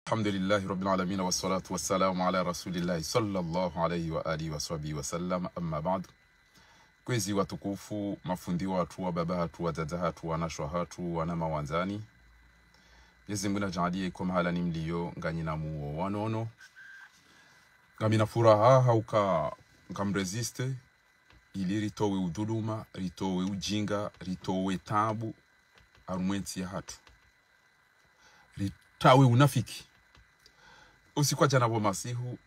Alhamdulillahi Rabbil Alamin wa salatu wa salamu ala Rasulillahi sallallahu alayhi wa alihi wa sahbihi wa sallam, amma ba'd. Kwezi watukufu, mafundi watu wa baba hatu wa dada hatu wa nashwa hatu wa nama wanzani. Mwenyezi Mungu ajalie kwa mahala ni mlio nganyina muo wanono. Ngamina furaha hauka ngamresiste ili ritowe udhuluma, ritowe ujinga, ritowe tabu arumwensi ya hatu. Ritawe unafiki. Usikwa janabo masihu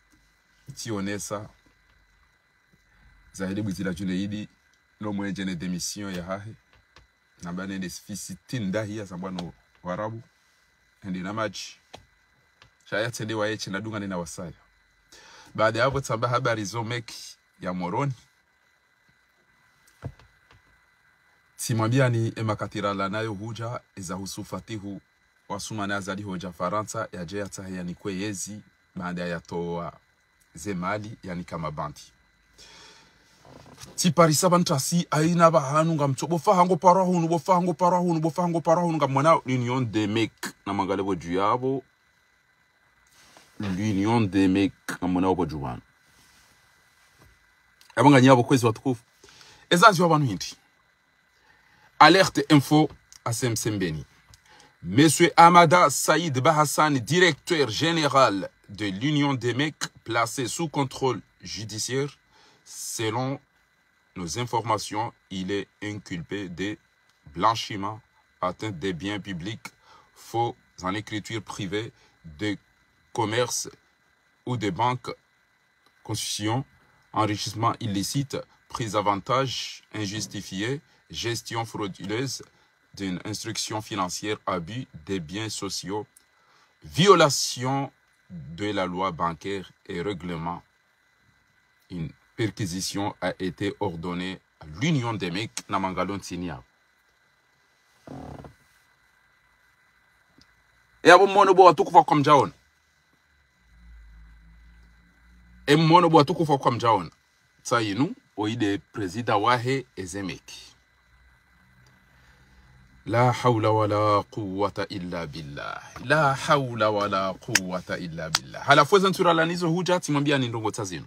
tionesa zahidi buzila juleidi no mwenjene demission ya hahe nambane desfisi tindahi ya sambano warabu ndi na maji shaya tende wa eche nadunga nina wasaya. Baada ya hapo tamba habari zomeki ya moroni simwambia ni emakatirala nayo huja eza husufatihu wasuma na azali hoja Faransa ya jea tahe ya nikwe yezi baada ya toa zemali ya nikama banti. Ti parisa bantasi aina bahanu nga mcho bofahango parahunu nga mwana l'union des mecs na mangalebo juyabo l'union des mecs na mwana obo juwan abanga nyabo kwezi watukufu ezazi wabanu hindi. Alerte info asemsembeni. Monsieur Amada Saïd Bahassan, directeur général de l'Union des mecs, placé sous contrôle judiciaire. Selon nos informations, il est inculpé de blanchiment, atteinte des biens publics, faux en écriture privée, de commerce ou de banque, constitution, enrichissement illicite, prise d'avantage injustifié, gestion frauduleuse d'une instruction financière, abus des biens sociaux, violation de la loi bancaire et règlement. Une perquisition a été ordonnée à l'Union des mecs Namangalon Tinia. Et à monobo à tout comme jaon. Et monobo à tout comme jaon. Ça y est, nous, au idée président Wahe et Zemek. La hawla wala quwwata illa billah. La hawla wala quwwata illa billah. Halafu zentura lanizo huja timwambia ni ndongo tazino.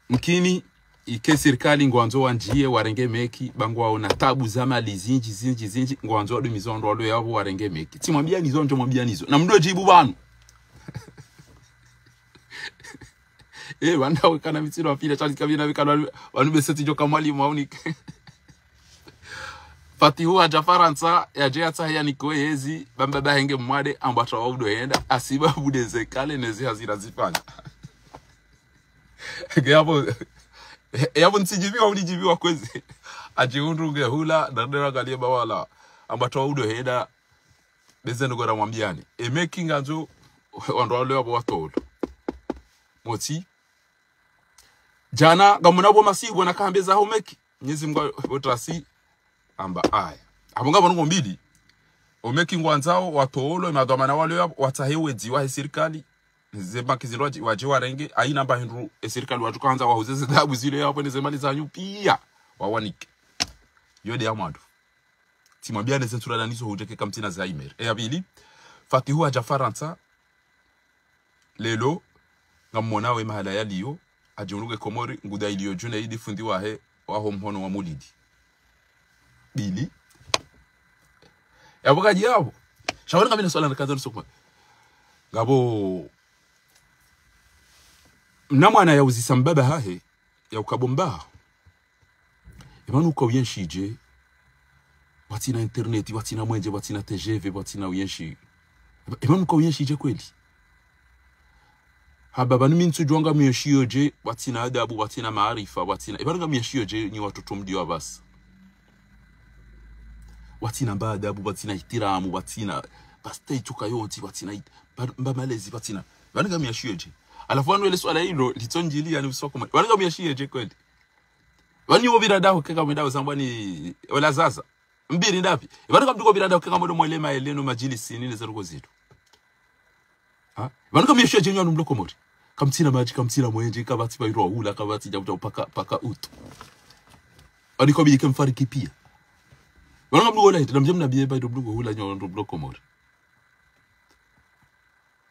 Mkini ike serikali ngwanzo wanjie warenge meki bangwa una tabu zama lizinji ngwanzo adu mizondo alo yabo warenge meki. Timwambia nizo njo mwambia nizo. Na mdo jibu banu. Wanda wakana mitino wafile chali kabina wikana wanube seti joka mwali mwaunike. Fatihu aja Faransa ya jea tahe ya nikwe hezi bambaba henge mwade ambata wa udo henda asiba bude zekale nezi hazira zifanya. Yabo nsijibiwa unijibiwa kwezi ajiundu hula dandera galia bawala ambata wa udo henda beze nugora mwambiani emeki ngazo wando wale wabo watolo moti jana gamunabo masibu na kambeza homeki nyezi mga otrasi amba aya abonga banu mbili omeki ngwanzao watolo imadhamana wale watahewe dziwa serikali zeba kizilwaji waje warenge aina mba hindu serikali watu kwanza wahuzeze dhabu zile hapo ni zemali za nyupia wawanike yode amadu timwambia ne sentura danizo hujeke kamtina za imer abili Fatihu aja Faransa lelo ngamona we mahala yaliyo ajunuge Komori nguda iliyo june idi fundi wahe wa homhono wa mulidi bili yaboga jabo shawara kabina swala na kaza sokwa ngabo namwana ya uzisa mbaba hahe ya ukabomba imanu ko yenshije watina internet watina mwenje watina TGV watina uyenshi imanu ko yenshije kweli hababa ni mintu jwanga miyoshiyoje watina adabu watina maarifa watina ibanga miyoshiyoje ni watoto mdio basi watina baadabu watina itiramu watina pastei chukayoti watina mbamalezi watina waniga miyashiyeje alafu wanu ele swala hilo litonjili yani usoko waniga miyashiyeje kweli wani obira daho keka mdawo sambani wala zaza mbiri ndapi waniga mduko bira daho keka modo mwelema eleno majilisi nini zeruko zitu waniga miyashiyeje nyanu mloko mori kamtina maji kamtina mwenje kabati ba iro hula kabati jabuta paka utu waniko bidike mfariki pia. Wala mdugo la hita namjemna biye ba do mdugo hula nyo ndo bloko mori.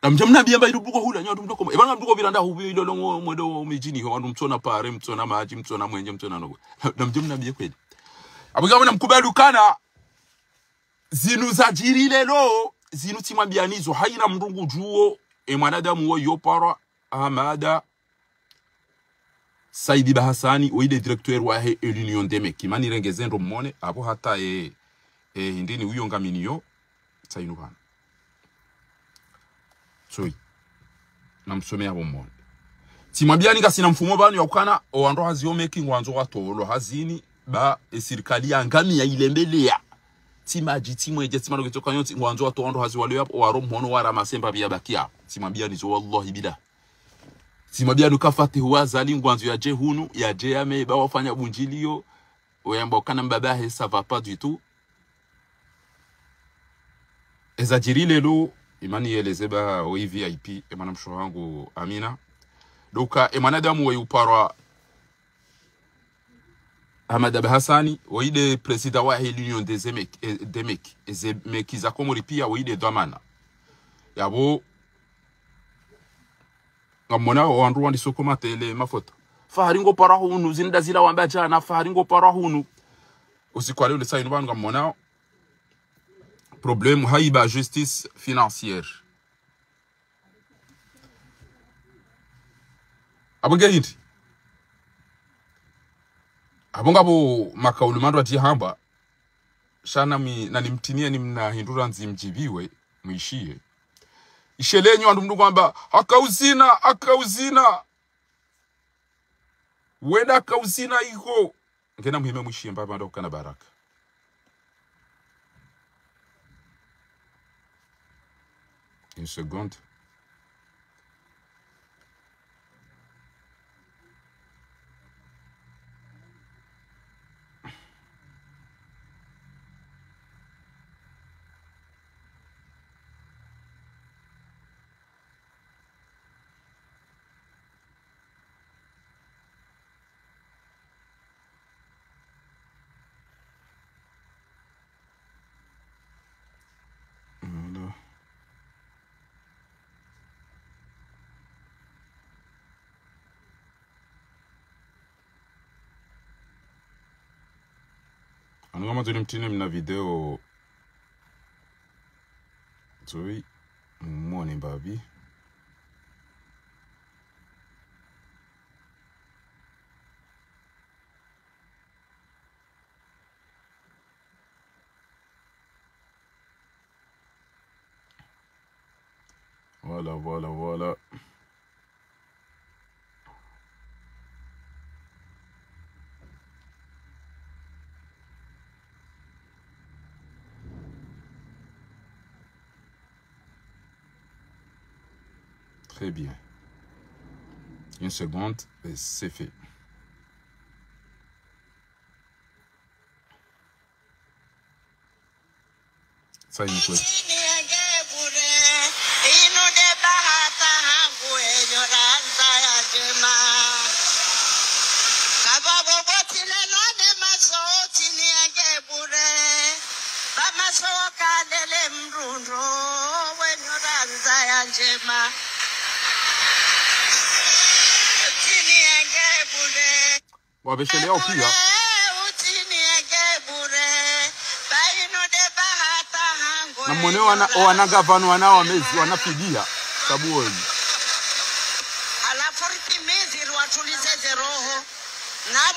namjamna biamba idubuko hula nyato mtoko ebanga mtoko biranda hubi lolongo mwedo mijini ho wandu mtona pare mtona maji mtona mwenje mtona nogo namjamna biye kweli abugabo namkubali kana zinu zajiri lelo zinu timwambianizo haina mrungu juo mwanadamu wo yopara Ahmada Saidi Bahasani oide directeur wa l'Union des Mecs kimani rengezendo mmone abo hata hindini uyo ngaminio sainubana soi namsomea abo mmone timwambiani ngasina mfumo banu yakukana oando hazio making wanzo watolo hazini ba serikali yangami ya ilembelea timaji timweje timano kitoka nyoti wanzo watondo haziwalio hapo waro mhono wara masemba biabakia timwambiani zo wallahi bila timwambia nukafate huwa zali ngwanzo ya jehunu ya jame ba wafanya bunjilio oyamba kana mbabahe ça va pas du tout ezajiri lelo imani yelezeba o VIP emana msho wangu Amina doka emanadamu wa uparwa Ahmada Bahasani oide president wa l'Union des Mecs ezemeki za komori pia oide dhamana yabo ngamona wandu wandi sokoma tele mafoto faharingo para hunu zinda zila wamba jana faharingo para hunu usikwale ule sainu banu ngamona problème haiba justice financière abonge hindi abongabo makaulumando atihamba shana mi nanimtinia nimna hindura nzimjibiwe muishie ishelenyo andu mndu kwamba akauzina wenda akauzina iko ngena muhime muishie mbaba ndo kana baraka une seconde Anugama tunimtine mna video Zoi mwone babi Voilà. Très bien. Une seconde et c'est fait. Ça, il me plaît. Bon, avec les au pire. Na mwone wanagavana wanao wamezi wanapigia sabuoni. Alafu ritimizi watulize roho na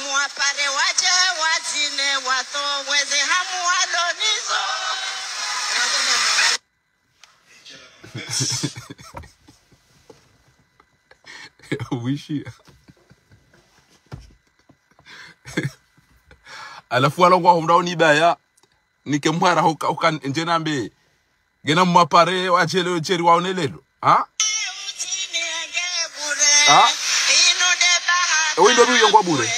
mwapare waje wazine wato weze hamu walonizo wishi alafu alongwa humrao ni baya nikemwara hoka njenambe gena mwapare wachele cheri waonelelo ha oindo biyo ngwa bure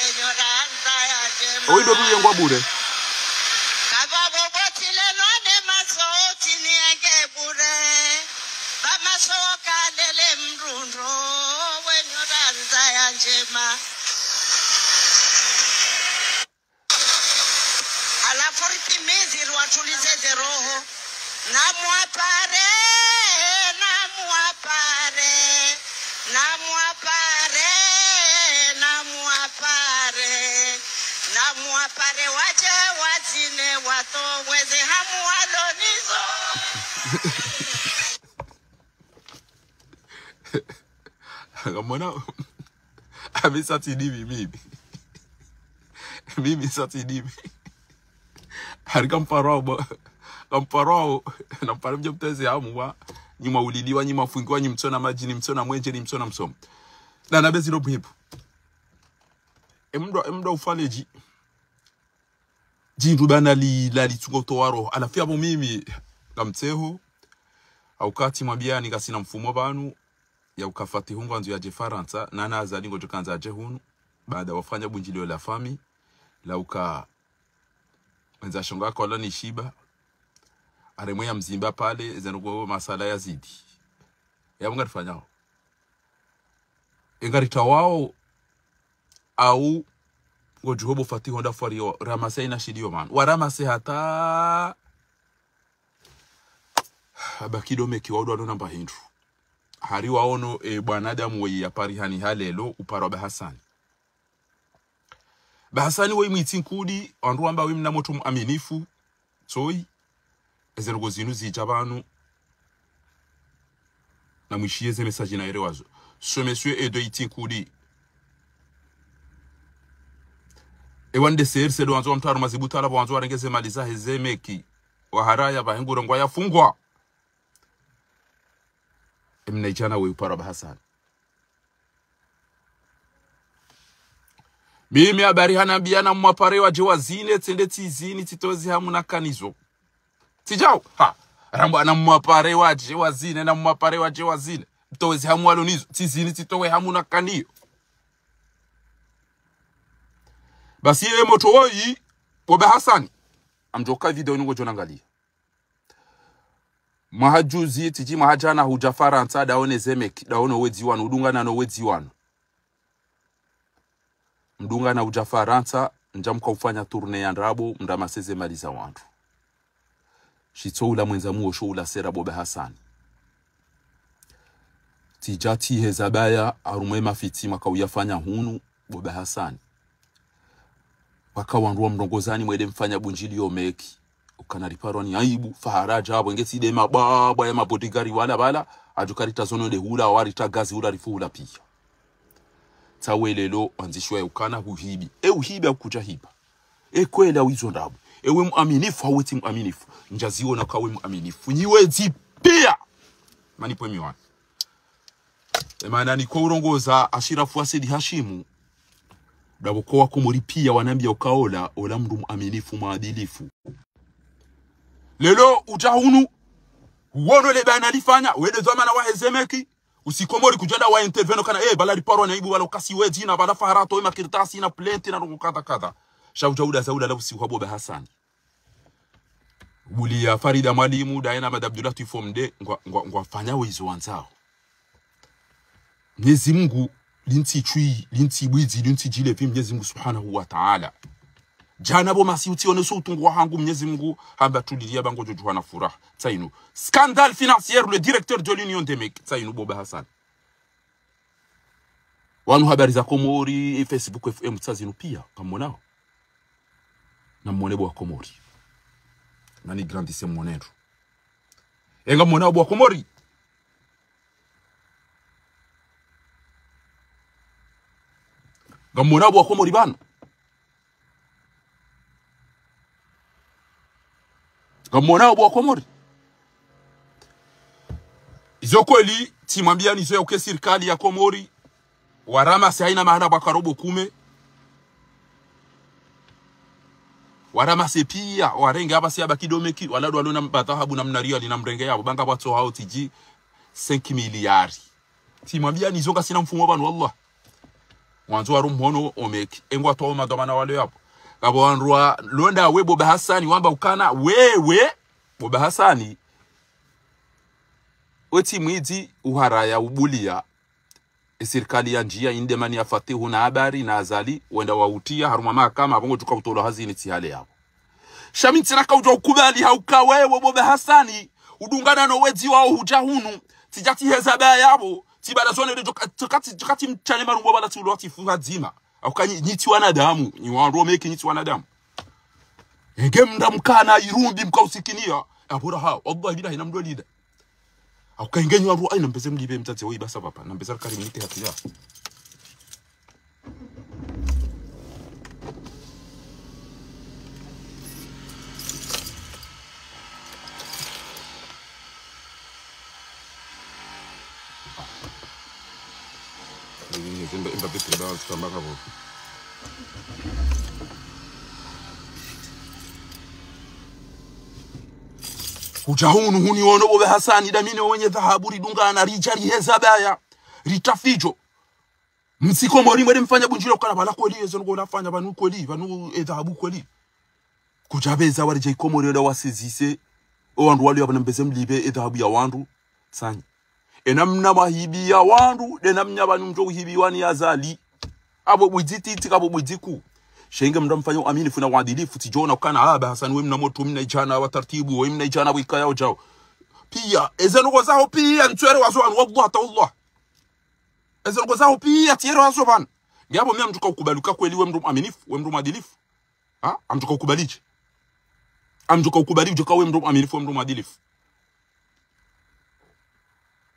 Namwapare, namwapare, namwapare, namwapare, namwapare waje wazine wato weze hamu walonizo. Kamona amesatidimi mimi satidimi harikamparo nampara mjomteze hamu wa nyuma ulidiwa nyuma fungiwa nyimtsona majini mtsona mwenje ni mtsona msomo na nabezi no bhipu emdo ufaleji jindu bana li tsungo towaro alafia bo mimi ngamtseho au kati mwabiani kasina mfumo banu ya ukafati hungu anzu ya jefaransa nana azali ngo tukanza aje hunu baada wafanya bunjilio la fami la uka wenza shonga koloni shiba aremwe ya mzimba pale zenugo masala ya zidi ya munga tufanyao engarita wao au ngo juhobo fati honda fario ramase ina shidio man waramase hata abakido meki wadwa ndo namba hindu hari waono bwanadamu we yapari hani halelo uparo bahasani we mwitinkudi andu amba we mnamoto muaminifu soi ezerugo zinu zijabanu na mwishieze message na erewazo so monsieur edo itinkudi wande serse do anzo mtaru mazibuta ala wanzo arengeze maliza hezemeki wa haraya bahenguro ngwa yafungwa mnaijana we upara bahasani mimi habari hanambiana mwapare waje wazine tende tizini titozi hamu na kanizo tijao rambo ana mwapare waje wazine na mwapare waje wazine mtozi hamu walonizo tizini titowe hamu na kanio basi ye moto woi bahasani amjoka video nungo jonangalia mahajuzi tiji mahajana hujafaransa daone zemek daone wedziwano udungana no wedziwano mdungana hujafaransa njamka ufanya tourne ya ndrabo mdamaseze maliza wandu shitoula mwenza muo shoula sera bobe hasani tijati hezabaya arume mafiti makawiyafanya hunu bobe hasani wakawanduwa mrongozani mwede mfanya bunjili yomeki ukanariparo ni aibu faharaja abo ngesi de mababa ya mabodigari wala bala ajukarita zono de hula warita gazi hula rifula pia tawelelo anzishwa ukana huhibi uhibi akuja hiba kwela wizo ndabo ewe muaminifu haweti muaminifu njaziona kawe muaminifu nyiwezi pia manipo miwana maana ni kwa urongoza Ashirafu Asedi Hashimu dabo kwa kumuri pia wanambia ukaola ola mndu muaminifu maadilifu lelo utahunu uono le bana lifanya wede zamana wa hezemeki usikomori kujenda wa interveno kana balari paro na ibu wala kasi wedi na bala faharato ima kirtasi na plenti na rukata kada shauda zaula la usikwabo bahasani buli ya Farida Mwalimu daina madabdullah tifomde ngwa fanya wizo wanzao Mwenyezi Mungu linti chui linti bwizi linti jile fi Mwenyezi Mungu Subhanahu wa Ta'ala jana bo masiuti oneso utungwa hangu Mwenyezi Mungu hamba tulilia bango jojuwa na furaha tainu scandale financier le directeur de l'Union des Mecs tainu Boba Hassan wanu habari za Komori Facebook FM tsazinu pia kamonao na mwonebo wa Komori nani grandissime monero enga mwonebo wa Komori gamona bo Komori bana gamona bo Komori izo kweli timwambia nizo ya uke serikali ya Komori warama si haina maana bakarobo kume warama se pia warenge hapa si haba kidomeki walado walona mbatahabu na mnaria lina mrenge yabo banga watu hao tiji 5 miliari timwambia nizo kasina mfumo bana wallah wanzo warumhono omeki engwa toma domana wale hapo kabo wanrua londa we Boba Hasani wamba ukana wewe Boba Hasani weti mwidi uharaya ubulia serikali ya njia indemani ya Fatihu na habari na azali wenda wautia haruma mahakama bongo tukautolo hazini tihale yao shaminti naka uja ukubali hauka wewe Boba Hasani udungana no wedzi wao huja hunu tijati hezaba yabo tibala zone de kati mchane marumbo bala tulo tifuha dzima akanyi nyiti wanadamu ni wanro meke nyiti wanadamu ngemnda mkana irumbi mkausikinia abura ha wallahi billahi namdolida akaingenyi wanro aina mpeze mlibe mtate woi basa papa na mpeza kari mnite hatia Ujahunu huni wono bobe Hasani damine wenye dhahabu ridungana rijali hezabaya ritafijo msiko mori mwede mfanya bunjiro kana bala kweli ezo ngo nafanya banu kweli banu dhahabu kweli kujabeza wali jai komori da wasizise owandu wali abana mbeze mlibe dhahabu ya wandu sanyi enamna mahibi ya wandu denamnya banu mjo hibi wani yazali abo bujiti tikabo bujiku shenga mndamfanya amini funa wadilifu tijona kana aba Hassan we mna moto mna ijana wa taratibu we mna ijana wika yao jao pia ezeno kwa zao pia ntwere wazo an wallahi ta'ala ezeno kwa zao pia tiero wazo ban ngabo mimi mtuka ukubaluka kweli we mndu aminifu we mndu madilifu ha amtuka ukubalije amtuka ukubalije kwa we mndu aminifu we mndu madilifu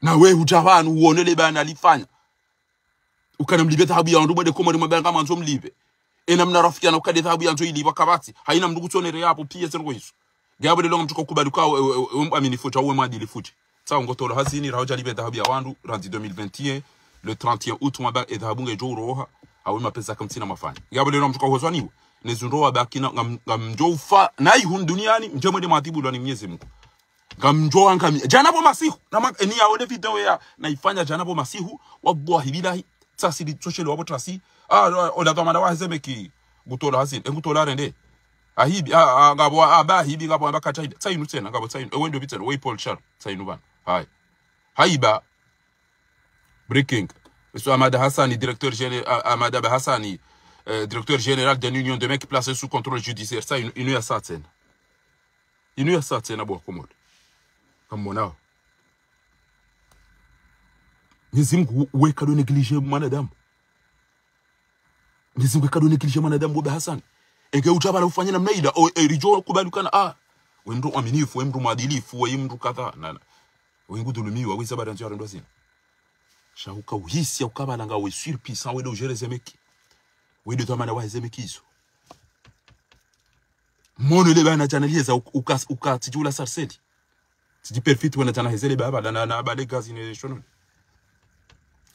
na we hujavanu uonele bana alifanya ukana mlibe dhahabu ya ndubo de komori mabanga manzo mlibe enamna rafiki na ukade dhahabu ya nzo iliba kabati haina mndugu tonere hapo pia zengo hizo ngabo de longa mtuka kubaluka aminifu cha we madilifu sawa ngotolo hazini rahoja libe dhahabu ya wandu randi 2021 le 31 août mwaba dhahabu ngejo roha awe mapesa kamtina mafanya ngabo de longa mtuka hozwa niwe nezundo wabakina ngamjofa nai hun duniani mjemwe de matibu lani Mwenyezi Mungu ngamjoa ngami janabo masihu na ni yaone video ya naifanya janabo masihu wallahi billahi sasa di social wabo trasi ola tomanda wazemeki gutola hazini ngutola rende ahibi ngabo abahibi ngabo ambakacha tsayinu tsena ngabo tsayinu wendo bitena way Paul Char tsayinu bana hai haiba breaking so Amada Hassani directeur général Amada Hassani directeur général de l'Union de mecs placés sous contrôle judiciaire ça inu ya satena inu ya satena bo komode kama Nizimgu weka do neglige mwanadamu Nizimgu weka do neglige mwanadamu bobe Hassan enge utabala ufanya namna ida rijo kubalukana we mndu aminifu we mndu mwadilifu we mndu kadha nana we ngudulumiwa we sabara nzara ndo zina shahuka uhisi ukabala nga we surpuissant we do jerezemeki we do tamana wa zemekizo mono le bana janaliza ukatijula sarseli tiji perfect wana tana hezele baba na bale gazi ne shono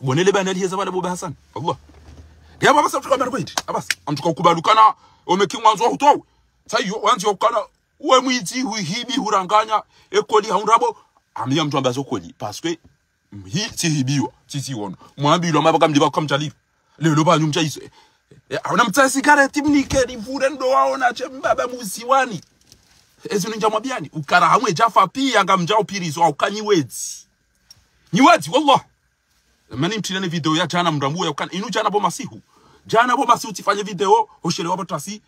bonele bana liza bana bobe Hassan Allah ngiyaba basa tukamera kwindi abasi amtuka ukubalukana omeki mwanzo hutowe sayo wanzi okana we mwiti huhibi huranganya ekoli haunrabo amya mtu ambazo koli parce que hi tihibiwa titi wono mwambilo mabaka mdiba kamjali lelo banyu mchayiso awona mtsa cigarette mnike livure ndo waona che mbaba muziwani ezino njamwabiani ukara hamwe jafa pia ngamjao pirizo aukanyiwezi nyiwezi wallah mani mtilene video ya jana mrambuya ukana inu jana bo masihu tifanye video hoshele wabo trasi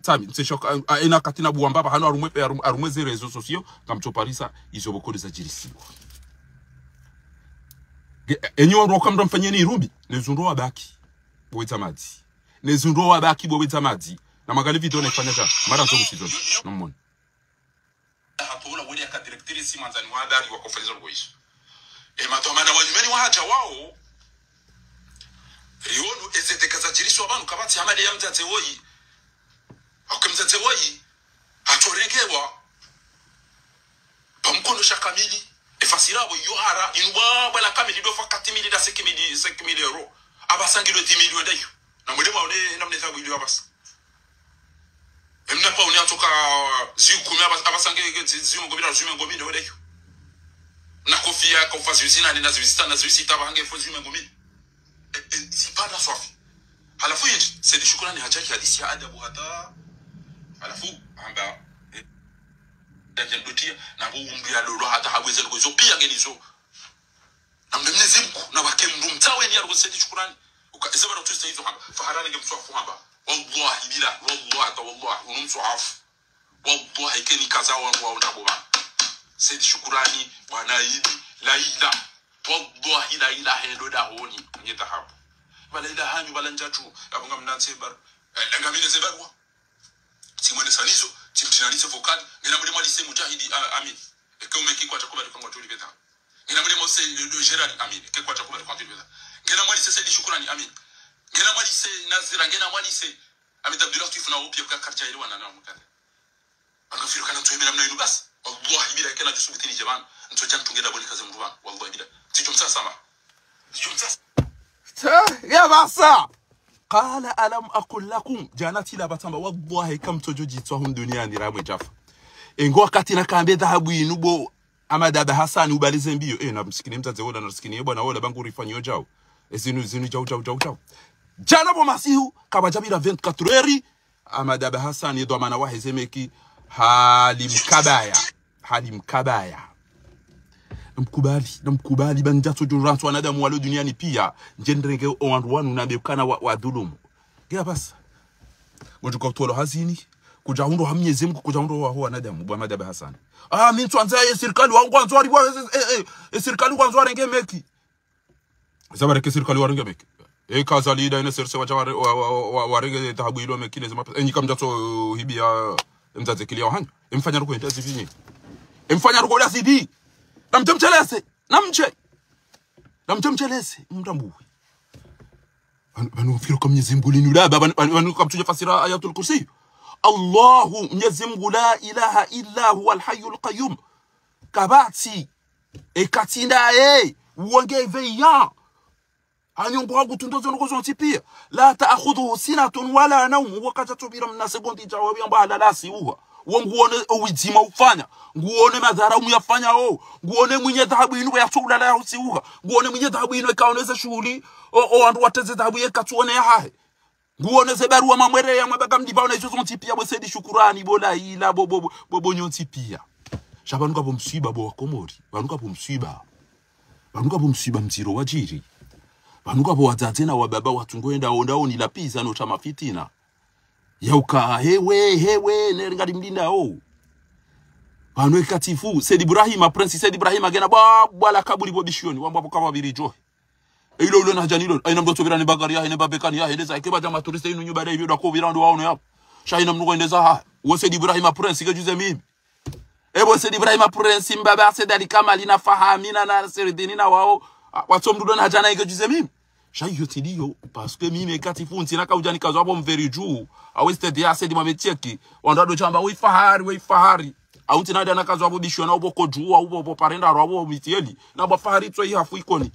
tami nseshoka ina katina buwamba hano arumweze rezo sosio kamchoparisa izo bokodi za jirisiwa enyo roka mfanyeni irumbi nezundo wabaki boweta madzi nezundo wabaki boweta madzi na magali video naifanya jana mara nzo kusizono nomona hapula wodi aka directrice manzani wadari wakofalizo rwoisho matomana wanyumeni wahaja wao rionu ezedekaza jirisho abantu kabati hamade ya mtate woyi akamtate woyi atoregewa pamukono shakamili efasirabo yohara inwa bala kamili do fa 4000 da 5000 euro abasangiro 10 millions dayo na mwede maone namne za video abasa emna pa unia toka ziu kumi abasange ziu ngobira ziu ngomine wedayo na kofia kwa fasi usina na zisita bange fozi ngomine sipata swafi halafu yeye sedi shukrani hajaki hadisi ya adabu hata halafu amba ndotia na buumbia lolo hata haweze kuzo pia ngenizo na mnemezi mku na wake mndu mtawe ni argo sedi shukrani ukasema ndo tusta hizo hapa faharani ngemswafu hapa wallahi bila wallahi unumswafu wallahi keni kaza wangu wa ndabo ba Said Shukurani wanaidi la ila wallahi la ilaha illa honi nyetahabu wala ila hanyu wala njatu abunga mnanse bar ngamine zebarwa simone sanizo timtinalize vocal ngena muri mali se mujahidi amin e ko meki kwa takuba kwa tuli beta ngena muri mose le Gerard amin ke kwa takuba kwa tuli beta ngena mali se Said Shukurani amin ngena mali se Nazira ngena mali se Amit Abdullah tifuna upya kwa karja ile wana na mukata angafiro kana tuemera mna basi wallahi bila kana tusubitini jamani ntoja ntungeda boli kaze mruban wallahi bila tijumsa sama tijumsa يا باسا قال ألم أقول لكم جانتي لا بتamba والله كم توجي توهم دنيا نيرامwe jafa ngo wakati nakambe dhahabu inubo Amada Hassan ubalize mbio na msikini mtaze wola na msikini bwana wola bangu rifanyo jao zinu jao jana bo masihu kabajabira 24 heures Amada Hassan ndo maana wahezemeki halimkabaya namkubali banjato jorantu wanadamu walo duniani pia njendrenge wanu nabekana wa dhulumu gea basa ngojuka utolo hazini kuja hundo hamnyezi Mungu kuja hundo wa wanadamu bwa Amada Hassan mimi tuanza serikali wangu kwanza bwa serikali kwanza rengemeki zabareke serikali warengemeki kaza lida ina serse warenge tahabu ilo mekine zema enyika mjato hibia mzaze kilia wahanya emfanya ruko entazi vinyi emfanya ruko dasidi namtemchelese mtambuhi banufiro kwa Mwenyezi Mungu linula banukamtuje fasira ayatul kursi Allahu Mwenyezi Mungu la ilaha illa huwa al-hayyul qayyum kabati ekatinda uongeveya anyongo wangu tundozo ngozo pia la ta'khudhu sinatun wala nawm wakati tubira mna sekondi jawabu yamba halalasi huwa nguone uwijima ufanya nguone madhara umyafanya nguone mwenye dhahabu inu ya chula la usiuka nguone mwenye dhahabu inu ikaoneza shughuli wandu wateze dhahabu yekatuone hahe nguone zebarua mamwere ya mabaga mdiba na hizo pia bo Said Shukurani bola ila bobo nyonti pia shabanuka bo msiba bo wakomori banuka bo msiba mziro wajiri banuka bo watatena wa baba watungoenda ondao ni lapisa no chama fitina yauka hewe neringali mlinda banwe katifu Said Ibrahim Prince Said Ibrahim agena bwala kabuli bobishioni wambapo kama birijo ilo na janilo aina mdoto birani bagari ya ine babekani ya hedeza ikeba jama turiste inu nyubada hivyo dako birando waono yapo shaina mnuko endeza ha wo Said Ibrahim Prince kejuze mimi ebo Said Ibrahim Prince mbaba Said Ali Kamali na fahamina na Seridini na wao watomdudo na jana kejuze mimi shayo tidio parce que mimi katifu ntina ka ujani kazo abo mveri juu aweste dia Said mametieki ondado chamba we fahari au ntina dana kazo abo bisho na oboko juu au obo parenda ro abo mitieli na ba fahari tso yi hafu ikoni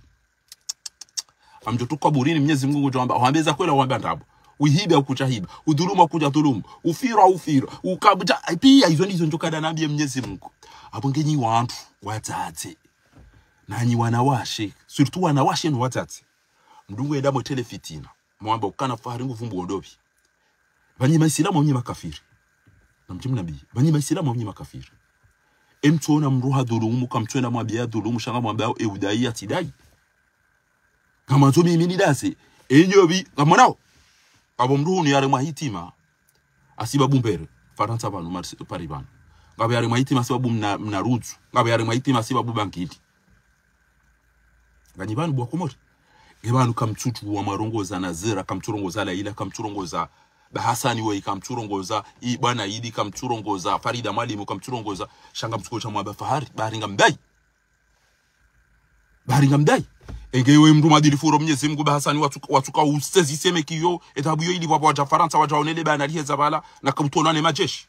amjoto kwa burini Mwenyezi Mungu jamba wambeza kwela wamba ndabo uhiba ukuchahiba udhuluma kuja dhulumu ufira ukabuja pia hizo ndizo njokada nambie Mwenyezi Mungu abongenyi wantu watate nanyi wanawashe surtout wanawashe no watate mdungu edamo telefitina mwamba ukana fahari nguvumbu ondobi banyi maislamu wanyi makafiri namjimu nabii banyi maislamu wanyi makafiri emtuona mruha dhulumu kamtuena mwambia dhulumu shanga mwambia eudai atidai kama zomi mimi nidase enyobi kamonao abo mruhu ni yare mwahitima asibabu mbere faransa banu paribano ngabe yare mwahitima asibabu mnaruzu ngabe yare mwahitima asibabu bankiti ganibanu bwa komori gebanu kamtutu wa marongoza Nazira kamturongoza Laila kamturongoza Bahasani we kamturongoza bwana Idi kamturongoza Farida Mwalimu kamturongoza shanga mtukocha mwaba fahari baringa mdai engewe mndu madilifuro Mwenyezi Mungu Bahasani watuka usezi semekiyo etabu yo ili baba wa Faransa wajaonele bana liheza bala na kamtonane majeshi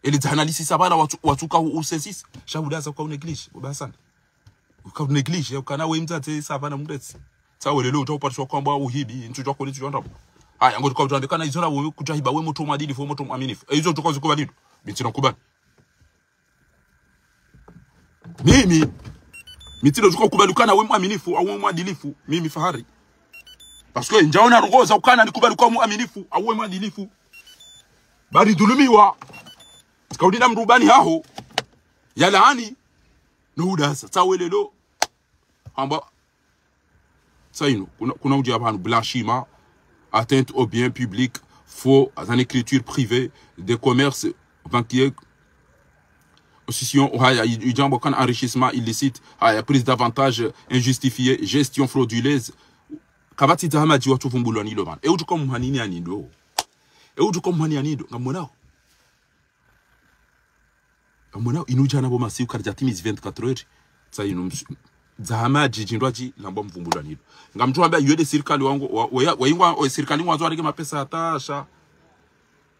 eli zahanalisi sabala watuka usezi shahudaza kwa neglige Bahasani kwa neglige ukana we mtate savana mndetsi sawe lelo utopatishwa kwamba uhibi ntujwa kwa litu jondapo haya ngo tukawandikana izona wewe kujahiba we moto madilifu moto mwaminifu hizo tukozikubalido bitino kubali mimi mitilo tukokubalikana we mwaminifu au mwadilifu mimi fahari parce que njaona rongoza ukana nikubalikuwa mwaminifu au we mwadilifu bali dhulumiwa kaudina mrubani hao yalaani nuhudasa sawe lelo amba saino kuna uji abantu blanchiment atteinte aux biens publics faux en écriture privée des commerces banquiers Association haya ijambo kan enrichissement illicite haya prise d'avantage injustifiée gestion frauduleuse kabati tahamaji watu vumbulwa nilo man utuko mhanini anindo utuko mhani anindo ngamonao inujana bo masiu karjatimiz 24 heures sa inu zahamaji jindwaji lamba mvumbulwa nilo ngamtu amba yede serikali wangu waingwa serikali wangu arike mapesa atasha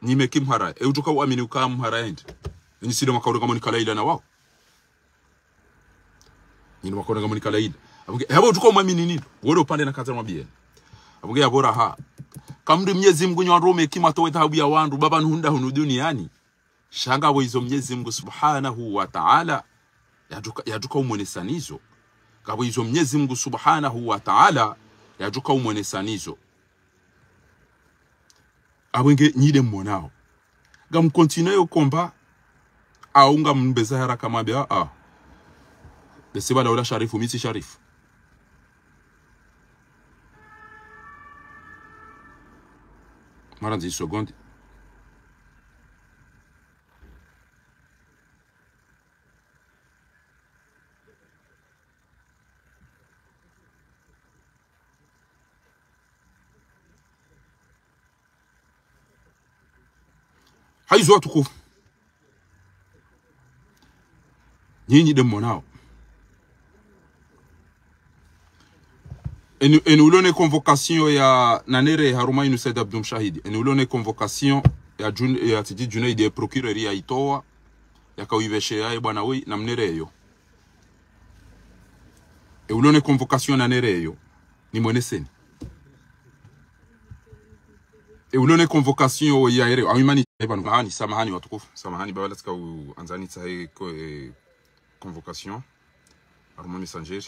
nimekimhara utuko uamini ukamhara end ni sido makauri kama nikalaila na wao ni makauri kama nikalaila abuge habo tuko mwamini nini woro pande na kaza mwabie abuge yabora ha kamdu Mwenyezi Mungu nyorome kima to wethabu ya wandu baba nhunda hunu duniani shanga bo izo Mwenyezi Mungu subhanahu wa ta'ala yaduka umwonesanizo kabo izo Mwenyezi Mungu subhanahu wa ta'ala yaduka umwonesanizo abenge nyide mmonao gam continue combat aunga mbeza haraka mabia Desiba la Sharifu misi Sharifu mara 10 secondes haizo watukufu nyinyi demo nao enulone convocation ya nanere haruma inu Said Abdul Shahidi enulone convocation ya tiji Junaid ya procureur ya itoa yakawiveshe yae bwana we na mnereyo enulone convocation na nereyo ni mweneseni enulone convocation ya ere amimani bwana samahani watukufu samahani baba latika anzani tsahe convocation haruma messenger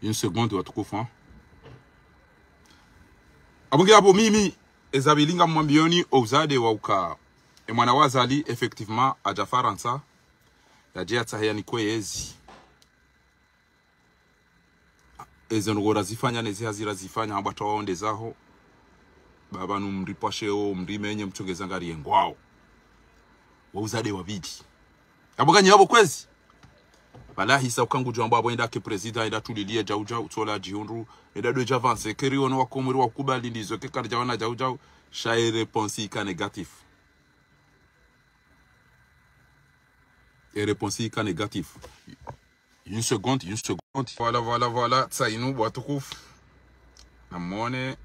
une seconde watukufu abunge abo mimi ezabilinga mwambioni ouzade wauka mwana wazali effectivement aja faransa yajia tsahaya ni kwezi ezenogora zifanya nezi hazira zifanya abato waonde zaho baba numripasheo mrimenye mchongeza ngari ngwao wauzade wabidi abuga nyabo kwezi balahi sa ukangu jomba abo enda ke president enda tulilie jauja utola jihundu enda do javance keri ono wakomuri wakubali ndizo ke karja wana jauja shay réponse ka négatif et réponse ka négatif une seconde voilà tsainu bwatukuf namone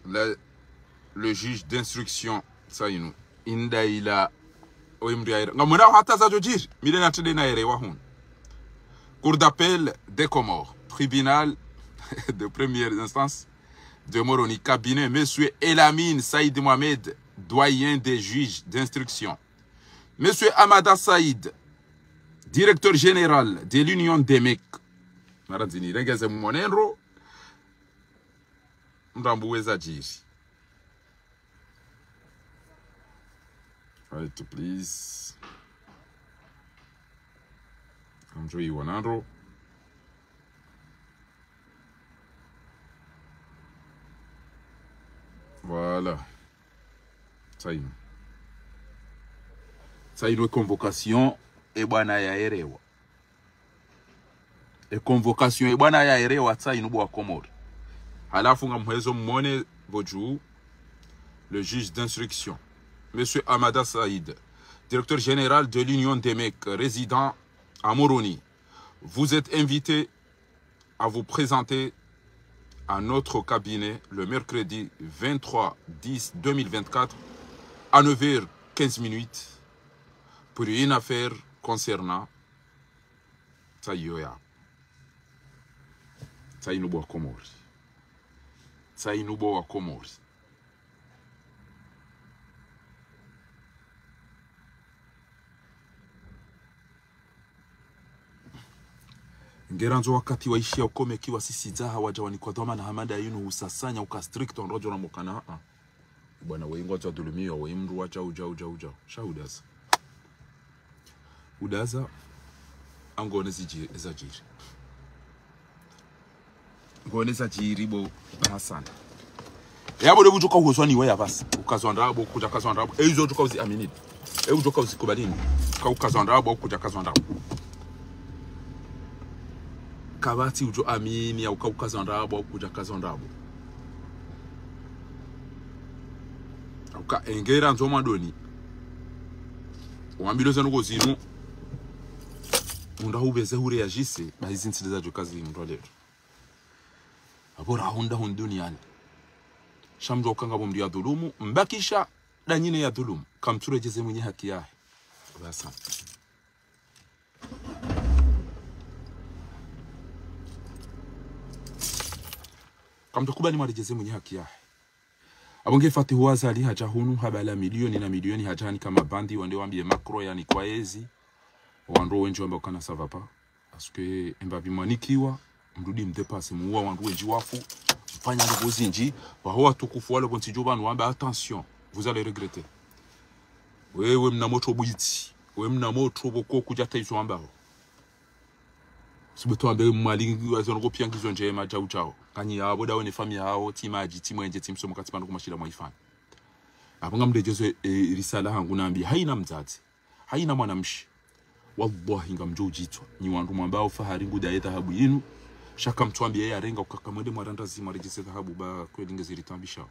le juge d'instruction tsainu inda ila oimriaira ngamona hata za jojir mile na tede na erewa hun cour d'appel des Comores tribunal de première instance de Moroni cabinet monsieur Elamine Saïd Mohamed doyen des juges d'instruction monsieur Amada Saïd directeur général de l'Union des Mecs maranzini rengeze monenro mrambuweza jiri. Right, please. Enjoy Wanaro. Voilà. Ça y est. Ça y est, convocation et bwana ya erewa. E convocation e bwana ya erewa ça y est nubo wa Komori. Halafu ngamhezo mmone boju le juge d'instruction. Monsieur Amada Saïd, directeur général de l'Union des Mecs, résident à Moroni, vous êtes invité à vous présenter à notre cabinet le mercredi 23/10/2024 à 9h15 pour une affaire concernant Saïoya. Saïnubo Komori. Saïnubo Komori. Ngeranzo wakati waishia ukome kiwa sisi zaha wajawani kwa dhoma na hamada yunu usasanya uka strict on rojo na mokana bwana wengo za dulumia wa imru wacha ujao shahudaza udaza angone ezajiri ngone ezajiri bo bahasana yabo de kutoka kuhoswa ni wewe basi ukazondabo kuja kazondabo ezo tuka uzi aminidi utoka uzikubalini ka ukazondabo kuja kazondabo kabati ujo amini au ka ukazondabo kuja kazondabo uka engera nzo madoni wambilo zano zinu unda hubeze hure yajise bahizi ntsiliza jo kazi mtu leo abora honda duniani shamjo kanga bomri ya dhulumu mbakisha danyine ya dhulumu kamturejeze mwenye haki yake basa kamtukubali marejeze mwenye haki yake abonge fatihu azali haja hunu habala milioni na milioni hajani kama bandi wande wambie makro yani kwa ezi wando wenji wamba kana savapa aske embabi manikiwa mrudi mdepase muwa wandu wenji wafu fanya ngozi nji wa tukufu wale bonti jobanu wamba attention vous allez regretter wewe mna moto buyiti wewe mna moto boko kuja taizo wamba sibeto ambe mwalingi wazono piangizo nje ma jau chao kanyi abo dawe ne famille hao timaji timwenje timsomo katipano kumashira mwaifani abonga mdejezo risala hangu nambi haina mzazi haina mwanamshi wallahi ngamjojitwa ni wandu mwambao fahari nguda ya dhahabu yinu shaka mtuambia yeye arenga ukakamwende mwaranda zima rejese dhahabu ba kweli ngezilitambisha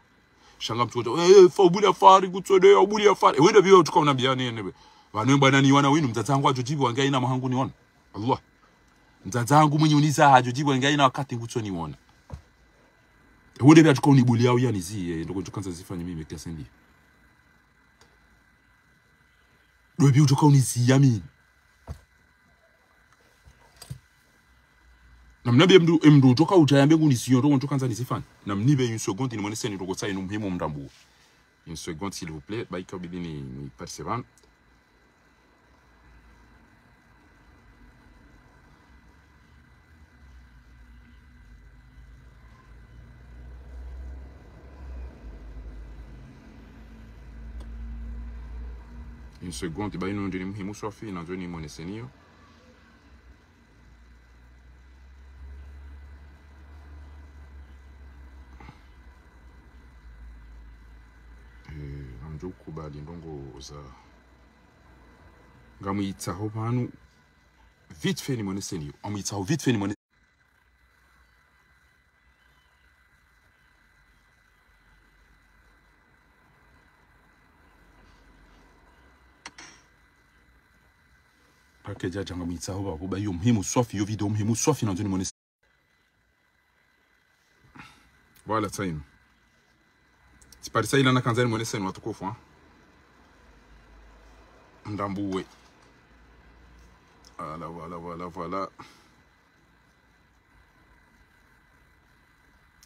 shanga mtuoja fa fahari gutsode ubuli ya fahari wenda biyo tukaunambia nene banu bwana ni wana winu mtazangu ajojibu wangai na mahangu ni wana Allah mtazangu mwenye uniza ajojibu wangai na wakati ngutso ni wana wende bya tukauni buli yao yanizie ndoko tukanza zifanye mimi kiasendi do biyo tukauni ziyamini namnabe mdu toka utayambe nguni siyo ndo ntokanza nisifani namnibe une seconde ni monese ni rogotsa ino muhimu mndambu une seconde s'il vous plaît baika bidini ni persevan une seconde ba ino ndi muhimu sofi na nzo ni monese niyo kubali ndongo za ngamwitsaho banu vite fait ni monese niyo amwitsaho vite fait ni monese pakeja janga mwitsaho babo ba yo muhimu sofi yo video muhimu sofi na nzoni monese voilà time parisa ila na kanzani monese ni watukufu ndambuwe voilà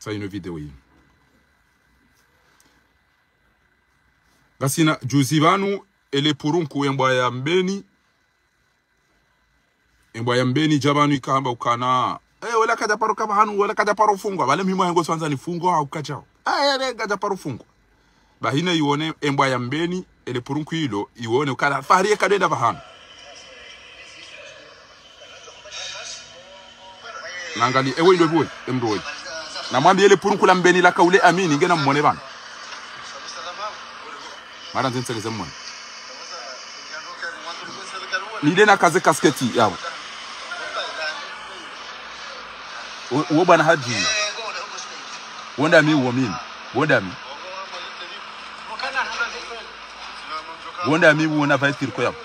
ça une vidéo hii gasina juzi banu ele purunku embwa ya mbeni jabanu ikamba ukana wala kaja paro kama hanu wala kaja paro fungwa wale mimo yango swanza ni fungwa au kachao kaja paro fungwa bahina ione embwa ya mbeni ele purunku hilo ione ukala fahari kadenda bahanu nangali ewe ndo boy emroi na mwambie ele purunku la mbeni la kaule amini ngena mmone bana mara nzense zemone nide na kaze kasketi yabo uwo bana haji wonda mi wo mimi wonda mi wo na vaistir ko yabo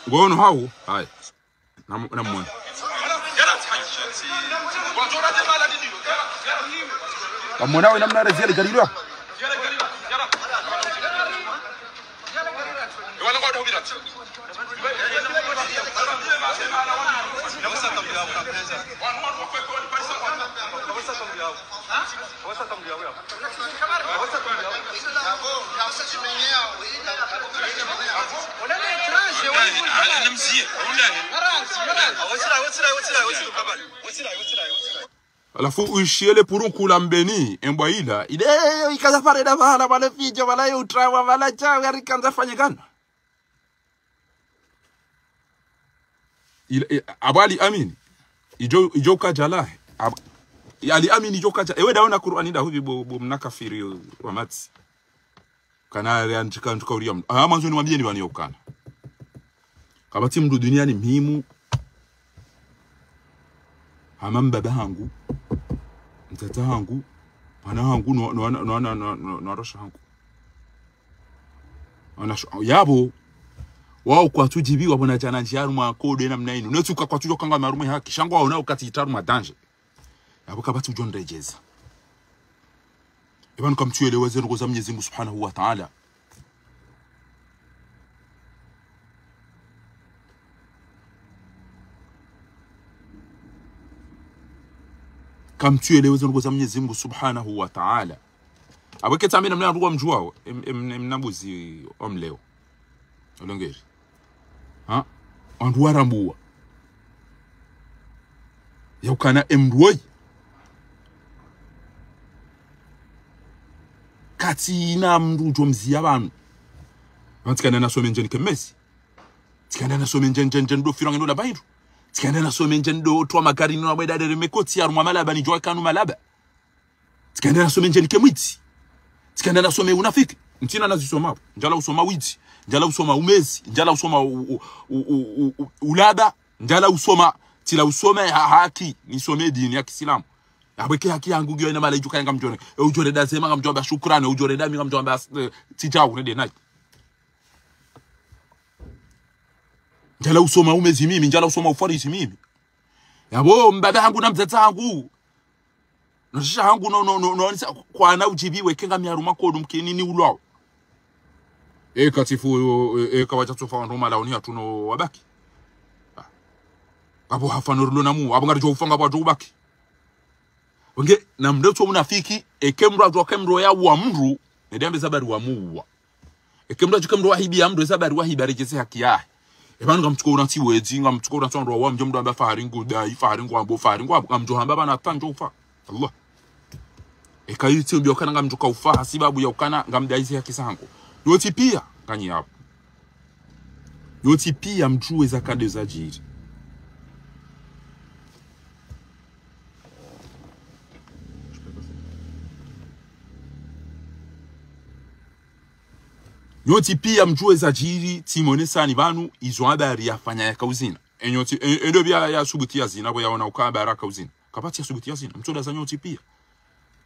ngono hawo hai namona kamona we namna rezeli galilo alafu uishiele purunkula mbeni embwa ila ile ikaza pare da bala bale fijo bala yutrawa bala chawe arikanza fanyekana ile abali amini ijo kajala ali amini ijo kaja ewe daona Qur'ani da hubi bo mnakafiri wa matsi kana yanchika ntukauriya manzo ni mwambie ni wani yokana kabati mdu duniani muhimu hamamba bahangu mtata hangu pana hangu no rasha hangu ana yabo wao kwa tujibi wabona jana njiaru mwa kode na mnaino netuka kwa tujo kanga marume haki shangwa wao nao kati itaru madanje yabo kabati ujon rejeza ibanu kamtuelewe zenu kwa Mwenyezi Mungu Subhanahu wa Ta'ala kamtuelewe zenu kwa Mwenyezi Mungu Subhanahu wa Ta'ala abaketa amina mna ruwa mjuao mnabuzi omleo olongeri ha andu warambua yaukana emroi kati na mrujo mzia abantu bantikana na somenjeni kemesi tikana na somenjeni ndo firanga ndo labayiru tikana na somenjeni ndo twa magari no abeda de mekoti ya rumwa malaba ni joa kanu malaba tikana na somenjeni kemwiti tikana na some unafiki mtina nazisoma njala usoma witi njala usoma umezi njala usoma ulada njala usoma tila usome haki nisome dini ya Kiislamu abeke haki yangu ngiyo ina mala ijuka nga mjone ujore da sema nga mjomba shukrani ujore da mi nga mjomba tijau ne de night njala usoma umezi mimi njala usoma ufarisi mimi yabo mbaba yangu na mtata yangu nashisha yangu no kwa na ujibiwe kenga myaruma kodu mkini ni ulwao katifu kawacha tsofa ndo mala oni atuno wabaki abo hafano rulo namu abo ngari jo ufanga bwa ubaki onge na mndoto munafiki ekemro ajo kemro ya wa mru ndembe zabari wa muwa ekemro ajo kemro wahibi ya mru zabari wahibi arekese haki yahe ebanu ngamtuko uranti wedi ngamtuko uranti ndo wa mjomdo amba faharingu dai faharingu abo faharingu abo ngamjo hamba bana tanjo ufa Allah ekayiti mbyo kana ngamtuka ufa hasibabu ya ukana ngamdaizi haki sango yoti pia kanyi hapo yoti pia mjue zakade za jiri yoti pia mjue za jiri timone sani banu izo habari yafanya ya kauzina enyoti endo bya ya subuti ya zina kwa yaona ukabara kauzina kapati ya subuti ya zina mtoda za nyoti pia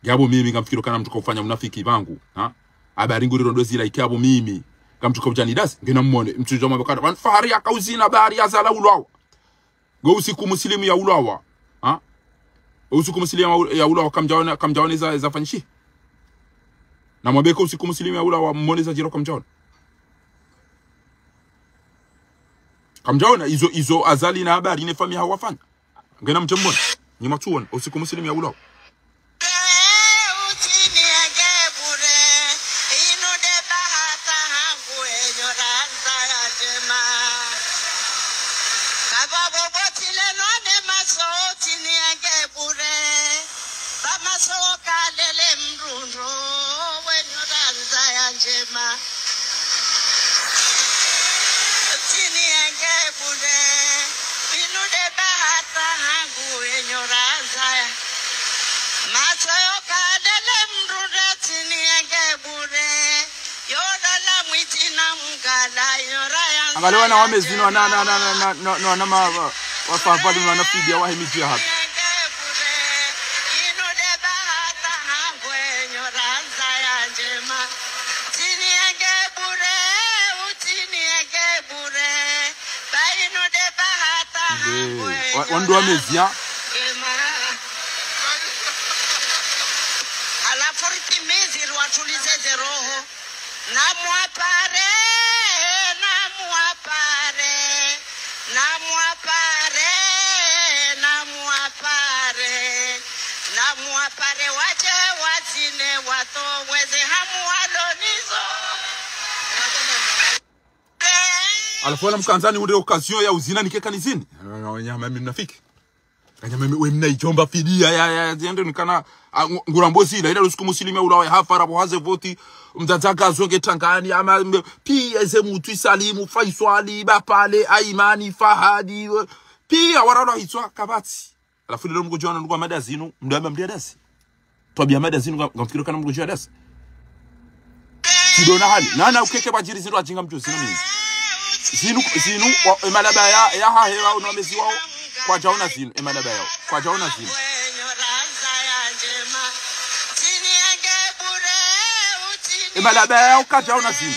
yabo mimi ngamfikiro kana mtu kufanya mnafiki bangu ha habari nguri rondo zila ikabo mimi kamtuka ujani dasi ngena mmone mtu joma bakada wan fahari ya kauzina habari ya zala ulwawa go usiku muslimu ya ulwawa ha usiku muslimu ya ulwawa kamjaona za fanyishi na mwabeko usiku muslimu ya ulwawa mmone za jiro kamjaona izo azali na habari ne famia hawafanya ngena mchemona ni matuona usiku muslimu ya ulwawa angalewa na wamezino na wafafali na nafidia wahimijia hapa wando wamezia alafu ritimizi watulize roho na mwapare wache wazine wato weze hamu walonizo alafu na mkanzani ule occasion ya uzina nikeka nizini nyama mimi mnafiki kanya mimi wewe mnaijomba fidia ya ndio nikana ngurambozi ila usiku muslimi ula hafara bohaze voti mtazaka zonge tangani ama pia ze mutu isalimu faiswali bapale aimani fahadi pia warano hitwa kabati alafu ndio mgojana ndo madazino mdamba mdiadasi twabia madazino ngamfikiro kana mgojana dasi kidona hali nana ukeke bajiri zino ajinga mjuzi na mimi zinu emalaba ya hahewa unomezi wao kwa jaona zinu emalaba yao kwa jaona zinu emalaba yao kwa jaona zinu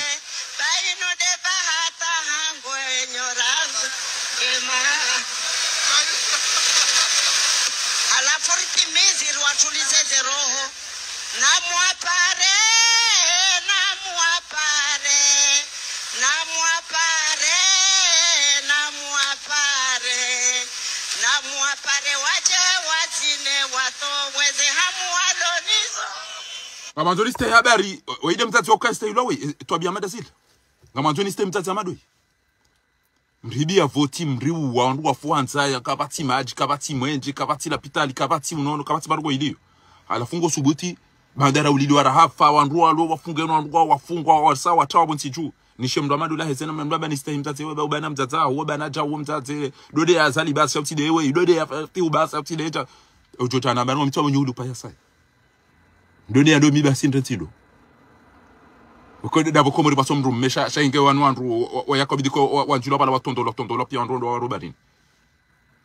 Ngamanzoni stay habari weide mtati okasta ilowe twabia madazil ngamanzoni stay mtati amadoi mribia voti mriu wandu wafuanza ya kabati maji kabati mwenje kabati lapitali kabati unono kabati barugo iliyo alafungo subuti madara ulili warahafa wandu walo wafungeno wandu wafungwa wasa watawa bonti juu nishe mndo amadu la hezena mndo ni stay mtati wewe ubana mtata ubana ja mtati dode ya zali basi sauti dewe dode ya tiu basi sauti deja ujotana bano mtwa nyulu pa yasai ndoni ando mi basi ntatido ukode dabo komori baso mrum mesha shainge wandu yakobidiko wanjula bala watondo pia wandu wa robarin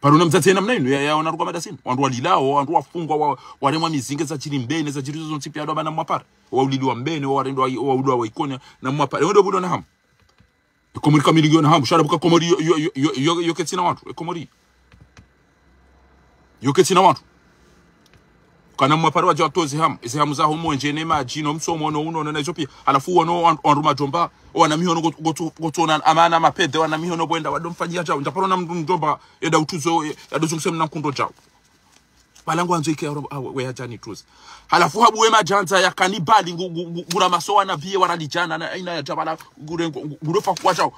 paruna mzatena mnaino ya wanaruka madasini wandu walilao wandu wafungwa waremwa mizinge za chini mbene za chirizo zontipi ado bana mwapara wauliliwa mbene warendo waudwa wa ikonia na mwapara ndo budo na hamu komori kamili na hamu sharabuka komori yoketina watu komori yoketina watu kana mwapara waje watozi hamu za homo njene maji no msomo no uno na Ethiopia alafu wono onruma jomba wana mihono gotona amana mapede wana mihono bwenda wadomfanyia chao ndaparo na mjomba eda utuzo adozungusem na kundo chao balangu anzo ike we hajani tuzi alafu habu we majanza ya kanibali gura masoa na vie waralijana na aina ya jabala gurofa kwa chao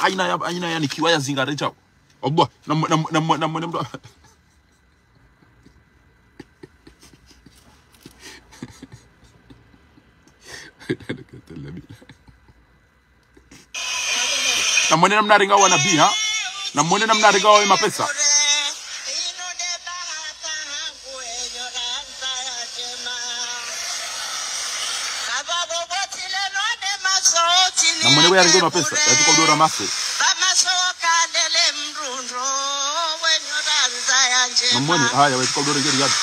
aina ya nikiwa ya zingare chao obwa na na mwene na mnaringa wa nabii ha na mwene na mnaringa wa mapesa na mwene wa yaringa mapesa yatuko dora mase na mwene haya wetuko dora ngeri yadu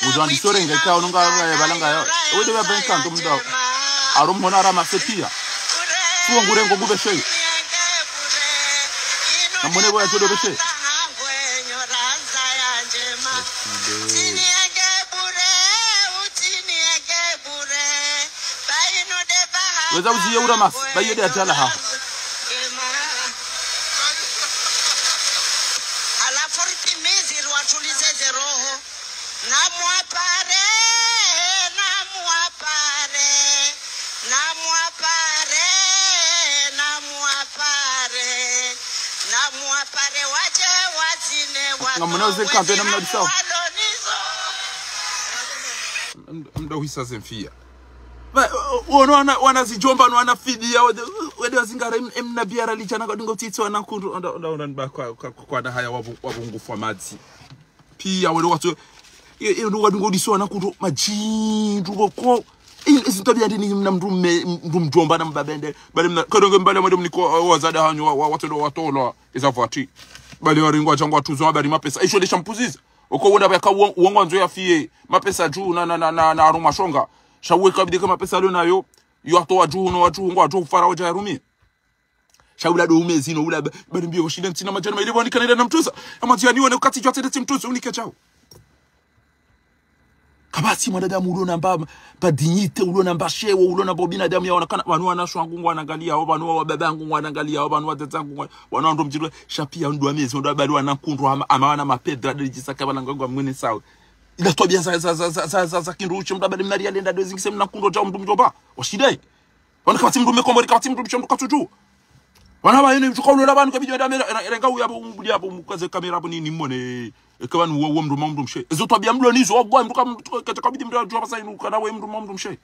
Mujandi sore ngeka onunga balanga yo wede ba bank kanto mdo arum mona rama sepia tuwa ngure ngo gube shey namone boya todo beshe weza uziye uramas bayede atala ha Ngamunoze kanto na mnadisao mdo hisa zemfia wana zijomba wana fidia wede wazingara emna biara lichana kwa dingo titso wana kundu onda nba kwa na haya wabungufu wa madzi pia wede watu ndo wadingo diso wana kundu majindu ko izintabia ndini mna mjomba na mbabende bali mna kodonge mbale mwede mniko wazada hanyo watu ndo watolo izafati bali waringo changu watuzo habari mapesa isho de shampuziza uko wenda baka uongo nzo yafie mapesa juu na aruma shonga shawe kabidika mapesa leo nayo yo atoa juu no watu ngo atu fara waja yarumi shawula do umezi no ula bali mbio shinde ntina majana maile boni kanenda na mtuza amati yani wone ukati jote de mtuza unike chao kabati mwanadamu uliona mba dignité uliona mba shewa uliona mba binadamu yaonekana wanu wanashwangu wanaangalia au wanu wa babangu wanaangalia au wanu wa tazangu wanu ndo mjiro shapia ndo amezi ndo bali wanakundwa ama wana mapedra dijisaka balangwa mwene sawa ila tobia za kinducho mdabali mnari alenda dozi ngise mnakundo ja mndu mjomba washidai wana kabati mndu mekomori kabati mndu mchomdu katuju wana ba yene tukaulu labanu kabijwa da renga uya mbuli hapo mukaze kamera hapo ni mmone ekabanu wo mndu mshe ezo tobia mlo nizo ogwa mndu kabidi mndu ajwa basa inu kana we mndu mshe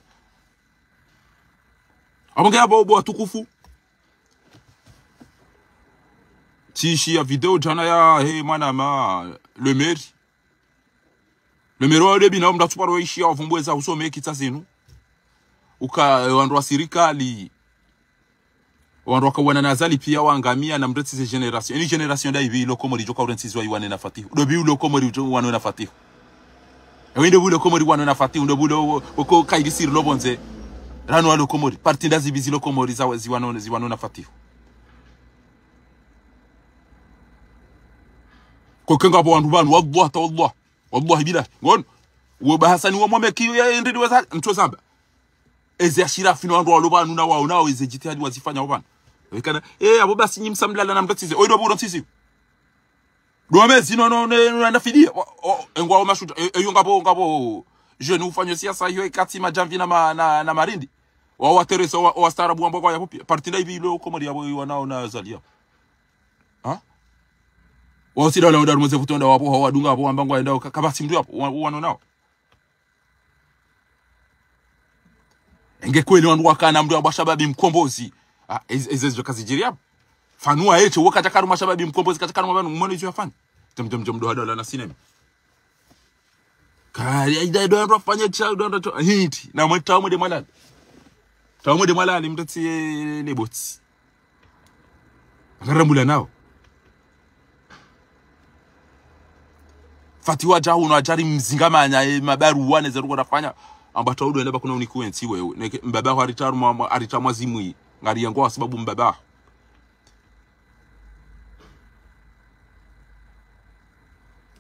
abonge abo bo tukufu tishi ya video jana ya hey mwana ma le maire wa debi na mndu tuparo ishi ya vumbweza usome kitazinu uka wandu wa serikali wandu wakawana nazali pia wangamia na mretize generation ni generation da hivi lokomori joka urentizwa iwane na fatihu dobi lokomori wane na fatihu wende bulo komori wane na fatihu ndo bulo uko kaigisiri lobonze rano walo komori parti ndazi bizi lokomori za ziwano na fatihu ko kenga bo wandu banu wallahi bila ngon wo bahasani wo momeki ndidi waza ntozamba eze ashirafi no wandu walobanu na wao nao eze jitihadi wazifanya wabana wekana abo basi nyimsamlala na mretize oido buro ntisi Duamezi no na fidia engwa mashuta eyo ngabo jeune ufanye siasa hiyo ikati majamvi na marindi wa Teresa wa starabu ambao ya popia parti na hivi leo komori yabo wanao na zalia ha wa sida wala ndaru mze futonda wapo wadunga hapo ambango aenda kabati mtu hapo wano nao enge kweli wandu wakana mdu abashababi mkombozi ezezo kazijiria hapo fanua yeche wakati karu mashababi mkombozi katika mabano mmone hizo yafanya jom dola na sinema kari aida ndo afanye cha ndo hiti na mtamu de malali tamu de malali mtati le bots akarambula nao fatiwa jahu no ajari mzingamanya mabaru wane zeruko nafanya ambata udo ndaba kuna unikuensi wewe mbaba ho aritamwa zimwi ngari yango sababu mbaba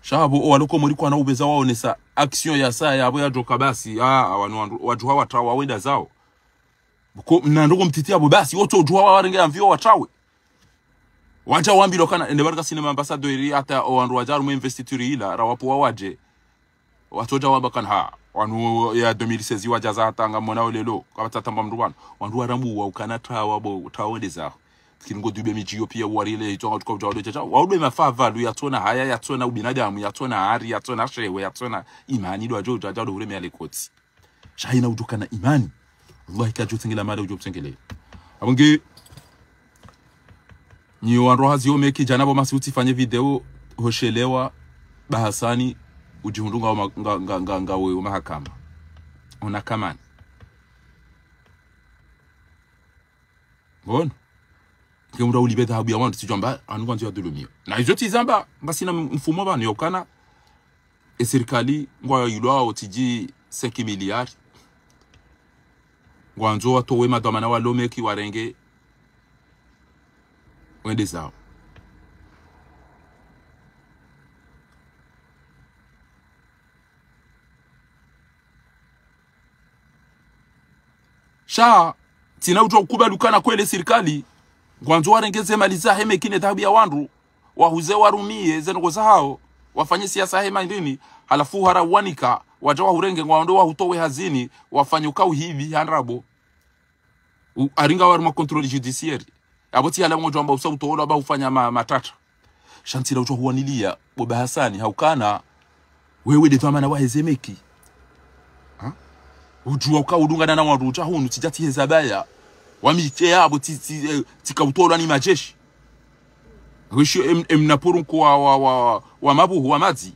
Shabu waluko muri kwa na ubeza waonesa action ya saa yabo ya joka basi watu hawa tawa wenda zao ko mnanduko mtitia abo basi wote ujua warenge amvio watawe wacha wambilo kana ende baraka cinema ambassador hata wandu wajaru mu investiture ila rawapo waje watoja wabakana wanu ya 2016 wajaza hata mwana lelo kwa tatamba mrubano wandu waramu wa ukanata wabo tawende zao kingo dube mijiyo pia warile itonga tukao jawdo chacha waude mafava lu yatona haya yatona ubinadamu yatona ari yatona shewe yatona imani do ajo jawdo ureme alekoti shahina udukana imani wallahi kajo tingila mada ujo tsengele abonge ni wanro hazio meki janabo masuti fanye video hoshelewa bahasani ujihundunga nga wewe mahakama ona kamani bon kemura ulibeta habu ya wantu tujamba anugwanzi ya dolomio na hizo tizamba basi na mfumo bani yokana serikali ngwa yulwa otiji 5 miliard ngwanzo watowe madamana walomeki warenge wende zao sha tina uto kubalukana kwele serikali ngwanzo warengeze maliza heme kine dhahabu ya wandu wahuze warumie zengo zao wafanye siasa hema ndini halafu harawanika wajawa urenge ngwando wahutowe hazini wafanye ukau hivi hanrabo aringa waruma control judiciaire aboti ala ngojo amba usautola ba ufanya matata shantira uto huanilia boba Hasani haukana wewe de tamana wahezemeki ha ujua ukaudungana na wandu utahunu tijati hezabaya wamike yabo tikautola ni majeshi wisho mnapurunku wa mabuhu wa mazi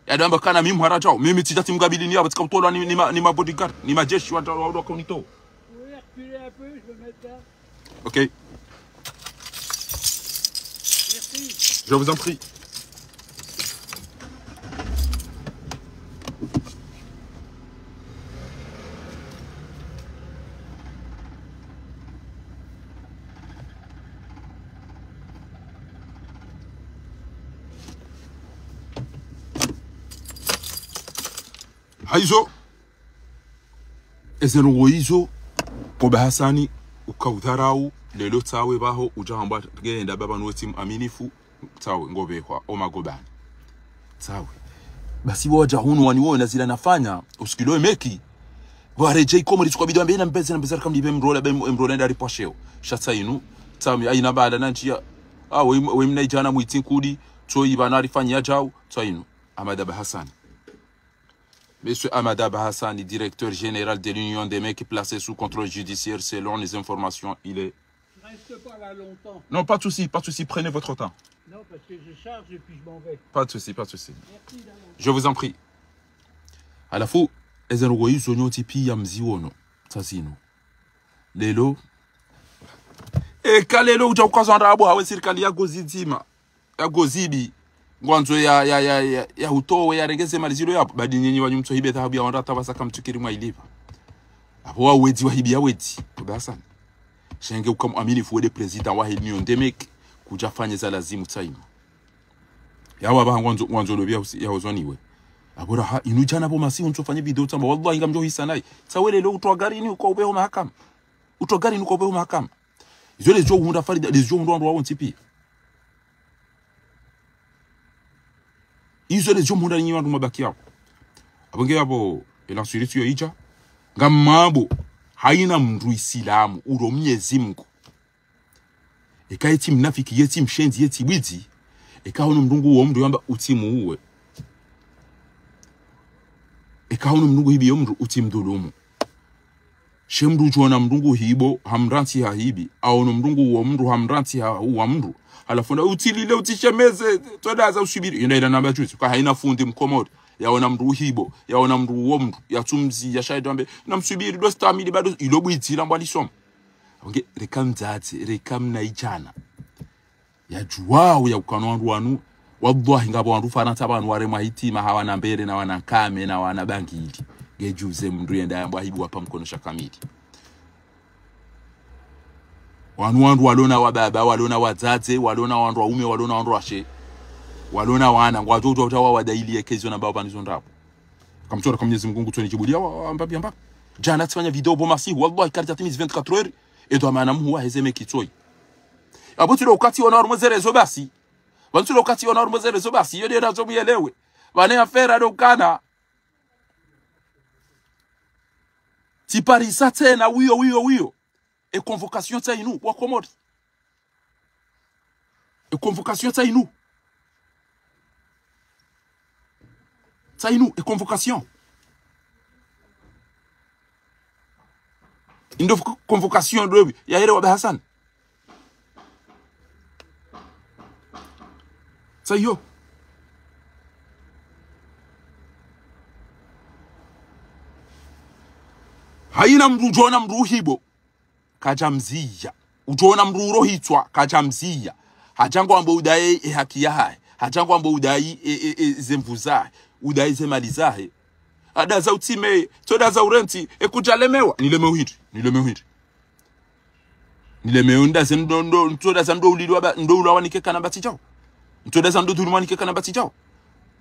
yadamba kana mimi harajao mimi tijati mgabili ni yabo tikautola ni mabodyguard ni majeshi wa konito OK. Merci. Je vous en prie. haizo ezerongo hizo Kobe Hassani ukaudharau lelo tawe baho ujahamba genda baba nweti aminifu tawe ngobe kwa omagobani tawe basi waja hunu waniona zila nafanya usikilo meki wareje komori tukabidwa mbena mpeze na mpeze kama libe mrola ndari pasheo shatsa inu tami aina bada nanjia we mnaijana muitin kudi to ibana rifanya jao to inu Amadaba Hassani. Monsieur Amadaba Hassani, directeur général de l'Union des mecs placés sous contrôle judiciaire, selon les informations, il est... Je reste pas là longtemps. Non, pas de souci, prenez votre temps. Non, parce que je charge et puis je m'en vais. Pas de souci. Merci d'avance. Je vous en prie. À la fois, les envoyés sont tipi ya mziwono. Tazino. Lelo. E kalelo utakazanda abo hawe serikali ya gozitima. Ya gozibi. Ngwanzo ya utowe ya regeze malizilo yapo badi nyinyi wanyumto hibe thahabu ya wanda tabasa kamtukiri mwa iliva apo wa wedi wa hibi ya wedi Kobe Hassani shenge ukamu aminifu wede president wa Union des mecs kujafanye za lazimu taima yawa ba ngwanzo lobia ya ozoniwe abora ha inujana bo masi untofanye video tamba wallahi ngamjo hisanai sawele lo utwa gari ni uko ubeho mahakama utwa gari ni uko ubeho mahakama izo les jours unda farida les jours ndo ndo wa ntipi izo les jours munda nyinyi wandu mabaki yao abonge yabo elansuriti yo ija ngamabo haina mndu Islamu uro Mwenyezi Mungu ekaiti mnafiki yeti mshenzi yeti bwizi ekahono mndungu wo mndu yamba utimu uwe ekahono mndungu hibi yo mndu utimdulumu shemdu jona mndungu hibo hamranti ha hibi aono mndungu wo mndu hamranti ha uwa mndu alafunda utilile utishemeze todaza ushibiri yenda namba chuzi kwa haina fundi mkomodi yaona mndu hibo yaona mndu wo mndu yatumzi yashaidombe namsubiri do stamili bado ilobwitira mbali soma onge rekamzati rekamna ijana ya juwao ya ukanwandu wanu wallahi ngabo wandu fana tabanu ware mahitima hawana mbere na wana kame na wana bangili gejuze mndu yenda yamba hibu hapa mkono shakamili wandu walona wababa walona wazaze walona wandu waume walona wandu washe walona wana ngwatoto utawa wadaili ekezo na baba nizo ndapo kamchora kama Mwenyezi Mungu tuni jibulia ambapi ambapi jana tfanya video bomasi wallahi karta timiz 24 heures edo maana muwa hezeme kitoi abutiro ukati wana ormozerezo basi bantiro ukati wana ormozerezo basi yode nazo muelewe bane afera dokana ti parisa tena wiyo e convocation tainu wa komodi e convocation tainu et convocation. Une convocation de Yahya Kobe Hassani. Ça yo. Haina mndu jona mndu hibo kajamzia. Ujona mndu rohitwa kajamzia. Hajango ambo udai haki yae. Hajango ambo udai zemvuzae. Udaize malizahe adaza utime todaza urenti ekujalemewa nilemewa ndaze ndo todaza ndo ulilwa ndo ulwanike kana batijao todaza ndo tulwanike kana batijao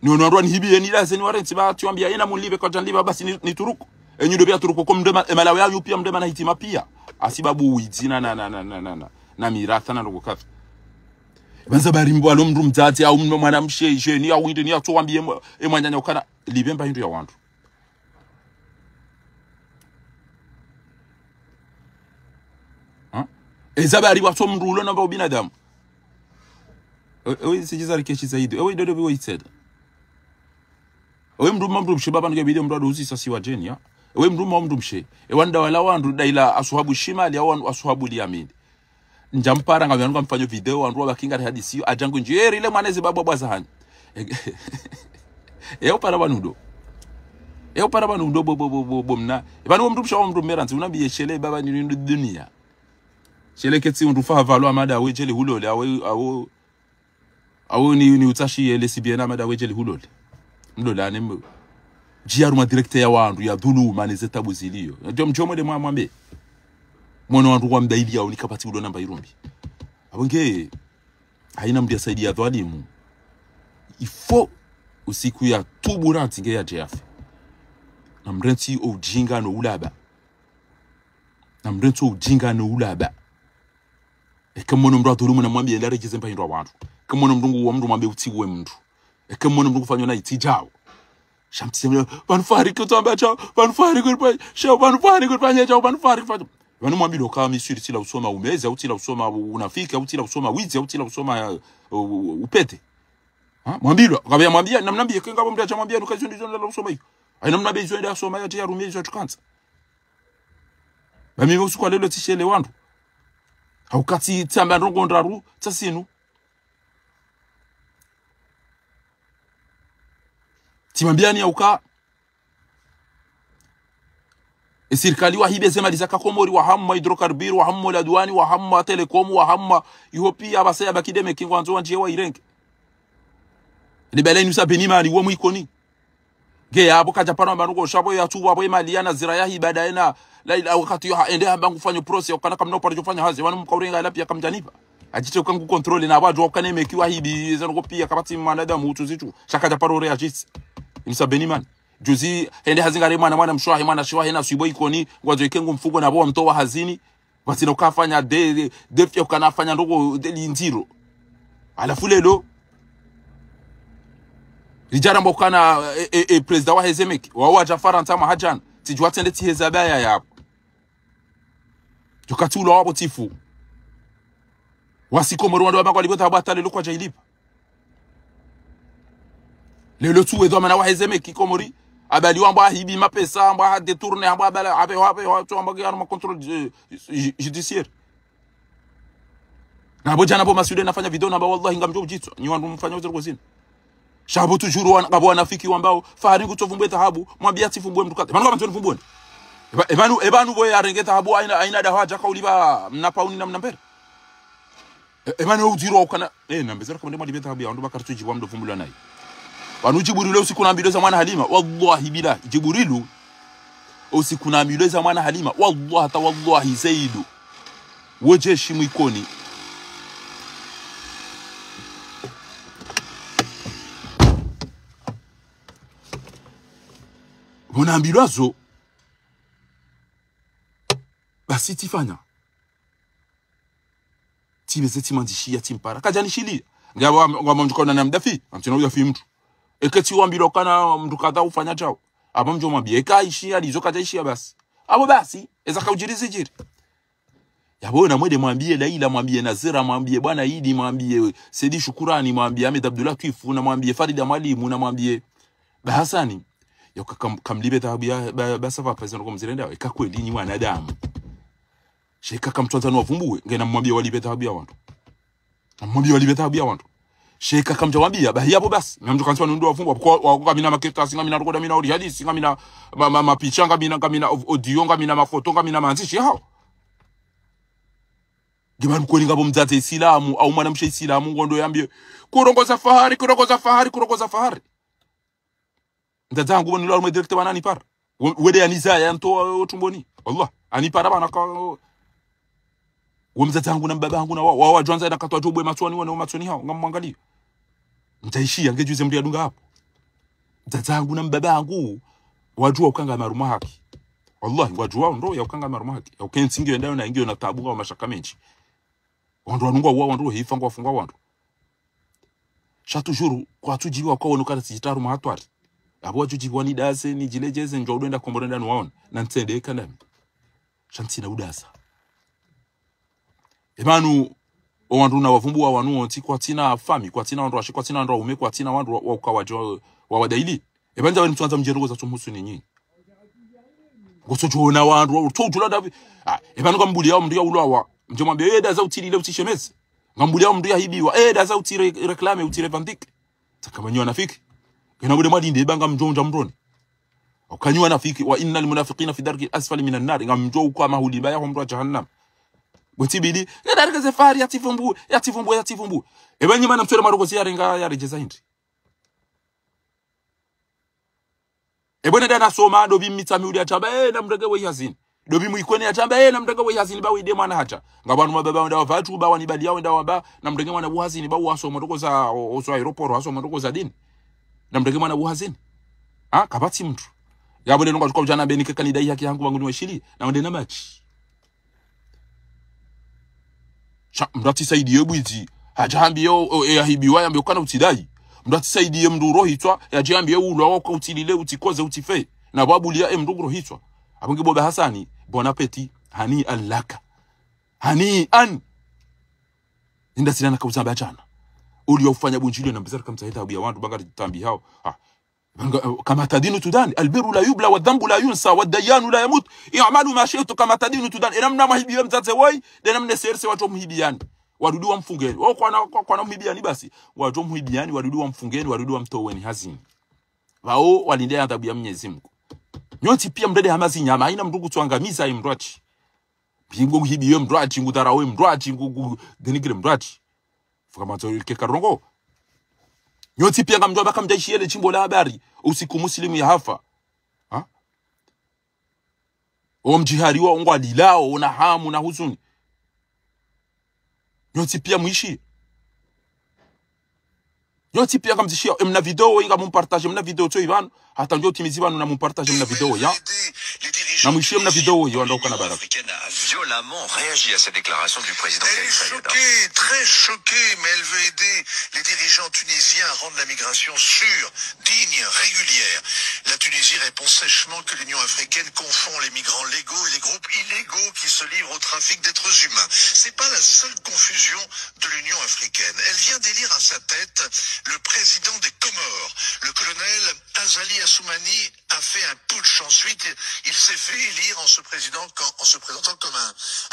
ni onwarwa hibiye ni daze ni warenti ba tuambia yena mulibe kwa janliba basi ni turuko enyudo bya turuko ko mndema emalawa yayo pia mndema na hitima pia asibabu uitina na miratha na ngokafa banza barimbo alomndu mdzati au mwana msheje ni au inde ni atuambie emwanyanya ukana libemba hindu ya wandu ezabari wato mndulo namba ubinadamu ewe sijizari keshi zaidi ewe dodo biwo itseda ewe mndu mshibaba ngebide mndu uzisa siwa jenia ewe mndu mshe ewanda wala wandu daila asuhabu shimali au asuhabu liamini njampara ngabyangu amfanyo video wandu bakinga hadisi ajangu njeri ile mwanezi baba bwazahani eo para banudo bomna banu mndu mshawo mndu meranzi unabiye shele baba ni dunia shele ketsi undu fa valo amada wejele hulole awo ni utashi ele sibiena amada wejele hulole mlola ne jiaru ma directeur ya wandu ya dhulu manezeta buzilio ndio mchomo de mwambe mwana wandu wa mdaili yao nikapati ulo namba irumbi abonge haina mdia saidi ya dhalimu ifo usiku ya tuburanti nge ya jeff na mrenti ujinga no ulaba na mrenti ujinga no ulaba kama mndu atulumu na mwambie ndare jizempa hindwa watu kama mndu wa mndu mwambie utiwe mndu kama mndu kufanywa na itijao shamtsemela banfari ko tamba chao banfari ko pa shao banfari ko panya chao banfari fa banu mwambie kama misiri tila usoma umeze au tila usoma unafika au tila usoma wizi au tila usoma upete mwambie akabia mwambie namnambie kengabo mtu achamwambia ukazi ndio ndio usoma hiyo aina mnabe hizo ndio usoma ya rumie hizo tukanza bami usiku lelo tishele wandu haukati tamba ndongo ndaru tsasinu timambiani auka serikali wahibe sema lisaka komori wa hamma hidrokarbir wa hamma ladwani wa hamma telekom wa hamma Ethiopia abasaya bakideme kingwanzo wanje wa irenge libeleni usabeni wo mwikoni ge yabo kaja pano manugo shabo ya tuwa boy maliana zira ya ibada ena la wakati yo ende hamba kufanya process ukana kama no parjo fanya hazi wanu mkaurenga lapia kamjanipa ajite ukangu control na abaju ukane mekiwa hibi zano pia kabati manadamu utuzitu shakaja paro reagis imsabeni man juzi ende hazingare mwana mshwahi mwana shwahi na sibo ikoni ngwazo ikengu mfugo na bo mtowa hazini wasino kafanya defya ukanafanya ndogo delinziro alafu lelo lijara mbokana president wa Hezemeki wa Jafara ntama hajan tijwa tende tihezabaya yapo tukatula wabo tifu wasikomoro wando bako libota abatale lokwa jailipa lelo tuwe do mana wa Hezemeki komori abali wamba hibi mapesa amba detourner amba abala abe watu amba gari ma control judiciaire na bojana bo masude nafanya video namba wallahi ngamjo ujitwa ni wandu mfanya wote kozini shabo tujuru wana wanafiki wambao fahari kutovumbwe dhahabu mwambia tifumbwe mtukate banu kama tufumbwe ebanu boye arenge dhahabu aina dawaja kauliba mnapauni na mnambere ebanu ujiro kana nambezera kama ndema libeta dhahabu ndo bakartu jibwa mdo fumbula nayi banu Jibrilu usiku na mbilo za mwana Halima wallahi bila Jibrilu usiku na mbilo za mwana Halima wallahi tawallahi zaidu wajeshi mwikoni unaambiwazo basi tifanya tibeze timandishia timpara kajanishilia ngaba mjukona na mdafi antino uyafi mtu eketi wambilo kana mtu kadha ufanya chao aba mjo mwambie kaishia lizo kajaishia basi abo basi eza kaujirizi jiri yabona mwede mwambie Laila mwambie Nazira mwambie bwana Idi mwambie Saidi Shukurani mwambie Ahmed Abdullah Kifu na mwambie Farida Mwalimu na mwambie Bahasani kamlibe dhahabu ya basafa pesa ngo mzirenda ikakweli ni wanadamu sheka kamtwanza no vumbue ngena mwambie walibe dhahabu ya wantu mwambie walibe dhahabu ya wantu sheka kamjawambia bahi hapo basi ngamjo kanzwa ndo wafumbwa kwa mina maketa singa mina rokoda mina ori hadisi singa mina mapicha ngamina audio ngamina mafoto ngamina manzishi hao Gimana mkweli ngabo mzate Islamu au mwana mshe Islamu ngondo yambie kurongoza fahari ndazangu bonilo almo directeur bana ni par wede aniza ya nto tumboni Allah ani para bana ka womzazangu na babangu na wao jwanza na katwa jobwe matwani wana matwani hao ngamwangalia mtaishia ngejuze mri adunga hapo ndazangu na babangu wajua ukanga maruma haki wallahi wajua ndo ya ukanga maruma haki ya ukensingi ndao na ingio na tabu kwa mashaka menji wando wanungwa wao ndo hifa ngwa fungwa wando shatu juru kwa tujiwa kwa wonukara sijitaru mahatwari abo jujiwa ni dase ni jilejeze njo udenda komborenda nwaona na ntende kanami shantina udasa emanu owandu na wavumbua wanu onti kwa tina fami kwa tina wandu washi kwa tina wandu ume kwa tina wandu wa ukawajo wa wadaili ebanja wani mtuanza mjerogo tumuhusu ni nyingi gosojo na wandu wa utotula davi ebanu kambuli yao mndu ya ulawa njo mwambie da za utili ile utishemeze ngambuli yao mndu ya hibiwa da za utire reklame utire vandike takamanyo nafiki Kena bude madinde banga mjonja mroni. Ukanywa nafiki wa innal munafiqina fi darki asfali minan nar ngamjo kwa mahuli baya homro jahannam. Botibidi darika safari yatifumbu. Ebanyi mana mtore maroko si yarenga yarejeza hindi. Ebone dana soma dobi mitami uli atamba na mrege we yazini. Dobi muikweni atamba na mrege we yazini ba wide mwana hacha. Ngabanu mababa wenda wavatu ba wanibali yao wenda waba na mrege mwana buhazini ba waso motoko za oso aeroport waso motoko za dini. Na mrege mwana buhazini kabati mtu yabo ndio ngakwa jana beni kanida yake yangu wangu niwashili na wende na match mrati saidiye bwizi hajambiyo yahibiwa yambe kana utidai mrati saidiye mnduro hitwa yajambiye ulo wako utilile utikoze utife na babulia mnduro hitwa abonge boba Hasani bon appétit hani alaka hani an inda silana kauzamba jana uliofanya bunjili na mbizara kamtahita abu ya watu banga tambi hao kama tadinu tudani albiru la yubla wadhambu la yunsa wadayanu la yamut i'malu ma shi'tu kama tadinu tudani inamna mahibiya mzaze woi denamne serse watu mhibiani wadudu wa mfungeni wao kwa mhibiani basi watu mhibiani wadudu wa mfungeni wadudu wa mtoweni hazini wao walindea adhabu ya Mwenyezi Mungu nyoti pia mdede hamazi nyama haina mndugu tuangamiza imrachi bingo hibiye mrachi ngudarawe mrachi ngugu denigire mrachi fuka mazo ke karongo nyoti pia ngamdo bakamjaishie ile chimbo la habari usiku muslimu ya hafa ha omjihari wa ongwa lilao na hamu na huzuni nyoti pia muishi nyoti pia kamzishia mna video inga mumpartage mna video to Ivan hata ndio timizi banu na mumpartage mna video ya na muishi mna video yo ndo kana baraka violemment réagi à cette déclaration du président. Elle est choquée, très choquée, mais elle veut aider les dirigeants tunisiens à rendre la migration sûre, digne, régulière. La Tunisie répond sèchement que l'Union africaine confond les migrants légaux et les groupes illégaux qui se livrent au trafic d'êtres humains. C'est pas la seule confusion de l'Union africaine. Elle vient d'élire à sa tête le président des Comores. Le colonel Azali Assoumani a fait un putsch. Ensuite, il s'est fait élire en se présentant comme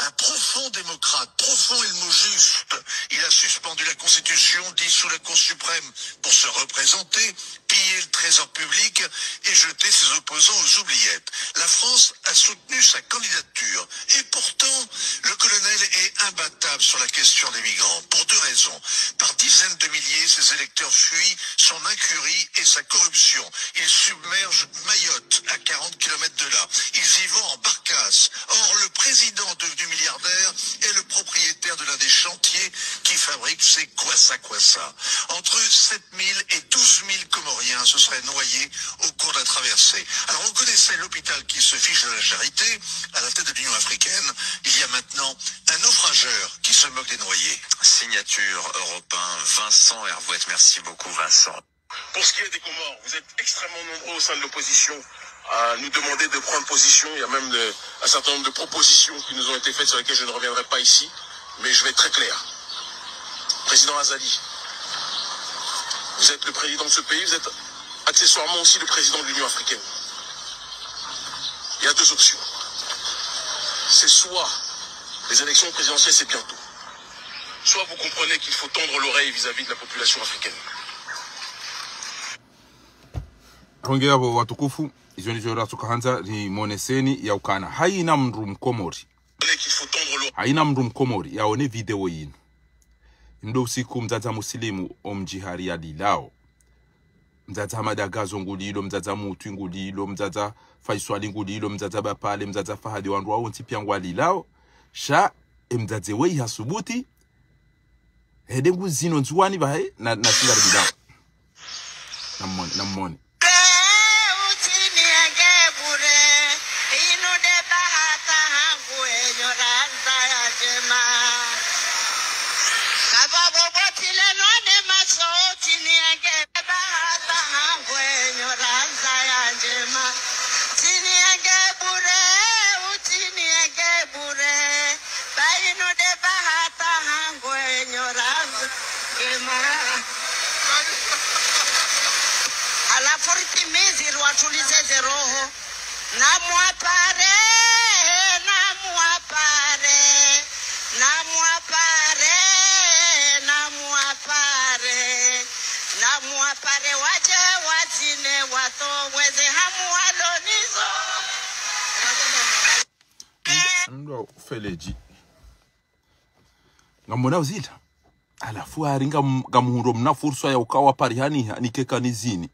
un profond démocrate. Profond est le mot juste. Il a suspendu la Constitution, dissous la Cour suprême pour se représenter, piller le trésor public et jeter ses opposants aux oubliettes. La France a soutenu sa candidature. Et pourtant, le colonel est imbattable sur la question des migrants. Pour deux raisons. Par dizaines de milliers, ses électeurs fuient son incurie et sa corruption. Ils submergent Mayotte, à 40 km de là. Ils y vont en barcasse. Or, le président devenu milliardaire est le propriétaire de l'un des chantiers qui fabrique ces kwassa. Entre 7 000 et 12 000 Comoriens se seraient noyés au cours de la traversée. Alors, on connaissait l'hôpital qui se fiche de la charité à la tête de l'Union africaine. Il y a maintenant un naufrageur qui se moque des noyés. Signature européen, Vincent Hervouet. Merci beaucoup, Vincent. Pour ce qui est des Comores, vous êtes extrêmement nombreux au sein de l'opposition à nous demander de prendre position. Il y a même un certain nombre de propositions qui nous ont été faites sur lesquelles je ne reviendrai pas ici. Mais je vais être très clair. Président Azali, vous êtes le président de ce pays, vous êtes accessoirement aussi le président de l'Union africaine. Il y a deux options. C'est soit les élections présidentielles, c'est bientôt. Soit vous comprenez qu'il faut tendre l'oreille vis-à-vis de la population africaine. Hongea abo watukufu izo ndizo ratukaanza ni moneseni ya ukana haina mndu mkomori haina mndu mkomori yaone video yinu ndo usiku mzaza muslimu omjihari ya dilao mzaza madagazo ngulilo mzaza mutu ngulilo mzaza faiswali ngulilo mzaza bapale mzaza fahadi wandu wao ntipia ngwalilao sha mzaze wei hasubuti hede nguzino nzuwani bahe na singari dilao namoni Alafu ritimizi watulize roho na mwapare waje wazine watoweze hamu walonizo ndo feleji ngamona uzita alafu aringa gamuhuro mna fursa ya ukawa parihani nikeka nizini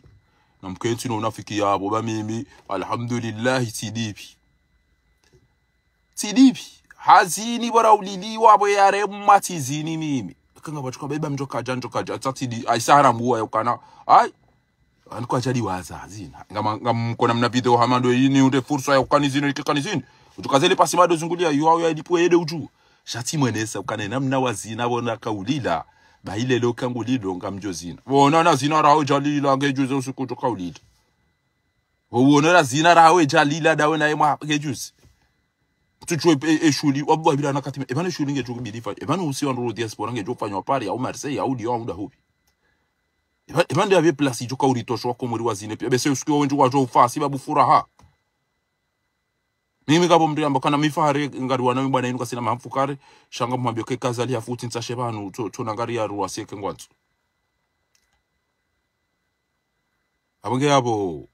na mkenzi no unafiki yabo ba mimi alhamdulillah sidipi hazini bora ulili wabo yare matizini mimi kanga bachuka beba mjoka janjo kaja tatidi aisara mbuwa yokana ai Anko ajali waza zina ngam kona mna video hamando yini unde fursa ya ukanizini likanizini utukazele pasi mado zungulia yuao ya lipo ede uju shati mwenesa ukane namna wazina bona kaulila ba ile lo kangulido ngamjozina bona na zina raho jalila ngejuze usiku to kaulila wona na zina raho jalila dawe na yema ngejuze tuchwe eshuli wabwa bila nakati ebana shuli ngejo bilifa ebana usi on road diaspora ngejo fanywa pari au Marseille au Lyon au dahobi ebande ave place joka uritosho ko muri wazine pia bese usiku wenju wajo ufasi babu furaha mimi kabo mtu amba kana mifare ngari wana mbana inu kasina mamfukare shanga mwambio ke kazali hafuti ntsashe banu to nangari ya ruwaseke ngwanzo abonge yabo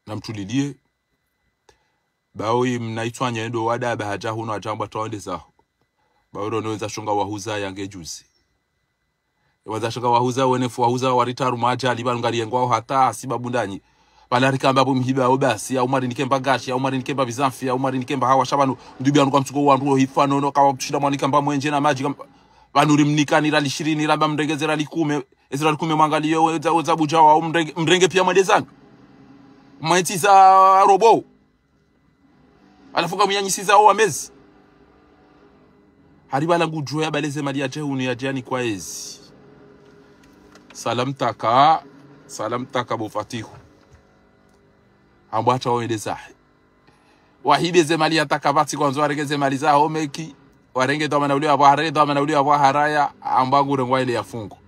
namtulilie baoi mnaitwanya ndo wada bahaja huno ajamba taonde zaho baoro noza shonga wahuza yange juzi waza shonga wahuza wenefu wahuza waritaru majali balungari ngwao hata sibabundanyi balarika mbabu mhiba obasi au mari nikemba gashi au mari nikemba bizamfi au mari nikemba hawa shabanu ndubi anu kwa mtuko wandu hifano no kawa tushinda mwanika mba mwenje na maji banuri mnikani rali 20 ramba mrengeze rali 10 ezra 10 mwangalio weza bujawa au mrenge pia madezani maiti za robo alafuka munyanyisiza au amezi hariba la ngujwa ya baleze mali ya jehuni ya jani kwa ezi salam taka bofatihu ambwacha waendeza wahibeze mali ya takabati kwanza waregeze mali za homeki warenge doma na uliwa bahare doma na uliwa baharaya ambangu rengwa ile ya fungo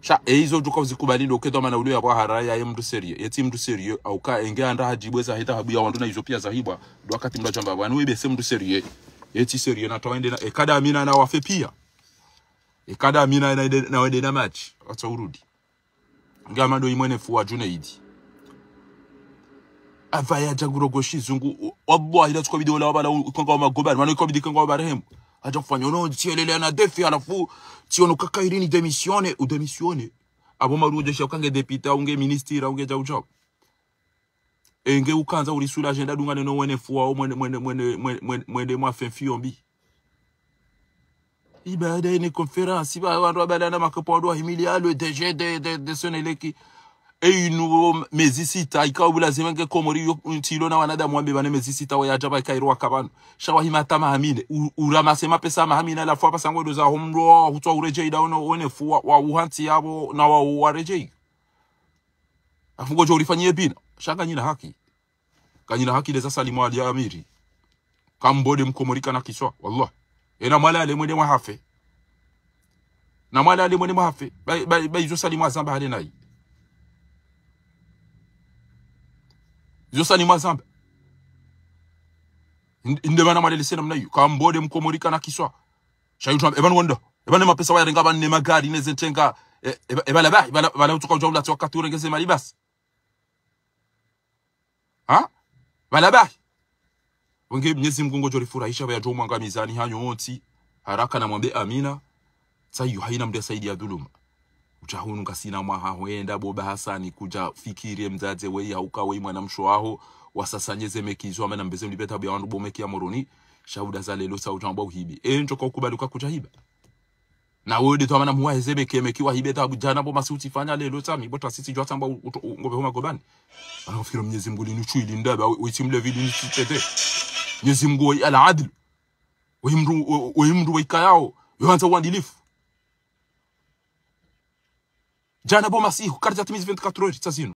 sha eizo duka uzikubali ndo kedoma na uliwa baharaya ye mtu serie yeti mtu serie au ka enge anda hajibweza hita habu ya wandu na Ethiopia za hibwa ndo wakati mla jamba bwana webe se mtu serie yeti serie na tawende na ekada amina na wafe pia ekada amina na wende na match ata urudi ngama ndo imwene fuwa Junaidi avaya jaguro goshi zungu wallahi ila tukwa video la wabala ukonga magobani mano ikobidi konga wabarehemu aja kufanya no tielele na defi alafu tiono kakairini demisione abo maruje shakange deputy unge minister unge jaujo enge ukanza uri sula agenda dungane no wene fuwa o mwende mwa fenfiombi ibada ni conference ba wandu abala na makopondo himilia le DG de Soneleki einu mezisita ikawula zemenge komori yo ntilo na wanadamu wambe bane mezisita wa yajaba kairwa kabano shawahima tama hamine uramase mapesa mahamina la fwa pasangwe doza homro hutwa ureje idaono wene fuwa wa uhanti yabo na wa wareje afungo jo urifanyie bina shaka nyina haki kanyina haki leza salimu ali amiri kambode mkomorika na kiswa wallah ena mala ale mwende mwahafe na mala ale mwende mwahafe bai zo salimu azamba hale nai Zosa ni mazamba. Indemana madele sena mnayu. Kambode mkomorika na kiswa. Shayutu ebanu wanda. Ebanu mapesa wa renga bane magari nezentenga. Ebala utuka ujawula tiwa kature ngeze malibas. Ha? Bala Wenge mnyezi mgungo jori furahisha ya jomu anga mizani hanyo onti. Haraka na mwambe amina. Sayu haina mde saidi ya dhuluma. Uchahunu kasina mwaha huenda boba hasani kuja fikiri mzaze wei hauka wei mwanamsho aho wasasanyeze mekizo amena mbeze mlibeta bia wandu bomeki ya moroni shahuda za lelo sa ujamba uhibi njoka ukubaluka kuja hiba na wode to amana muwa hezebe kemekiwa hibeta bujana bo masuti fanya lelo tami bota sisi jwa tamba ngobe homa gobani anafikira Mwenyezi Mungu linuchuili ndaba witimle vili nitete Mwenyezi Mungu ala adl wehimru weikayao yohanza uandilifu jana bo masihu karja timizi 24 horas tazino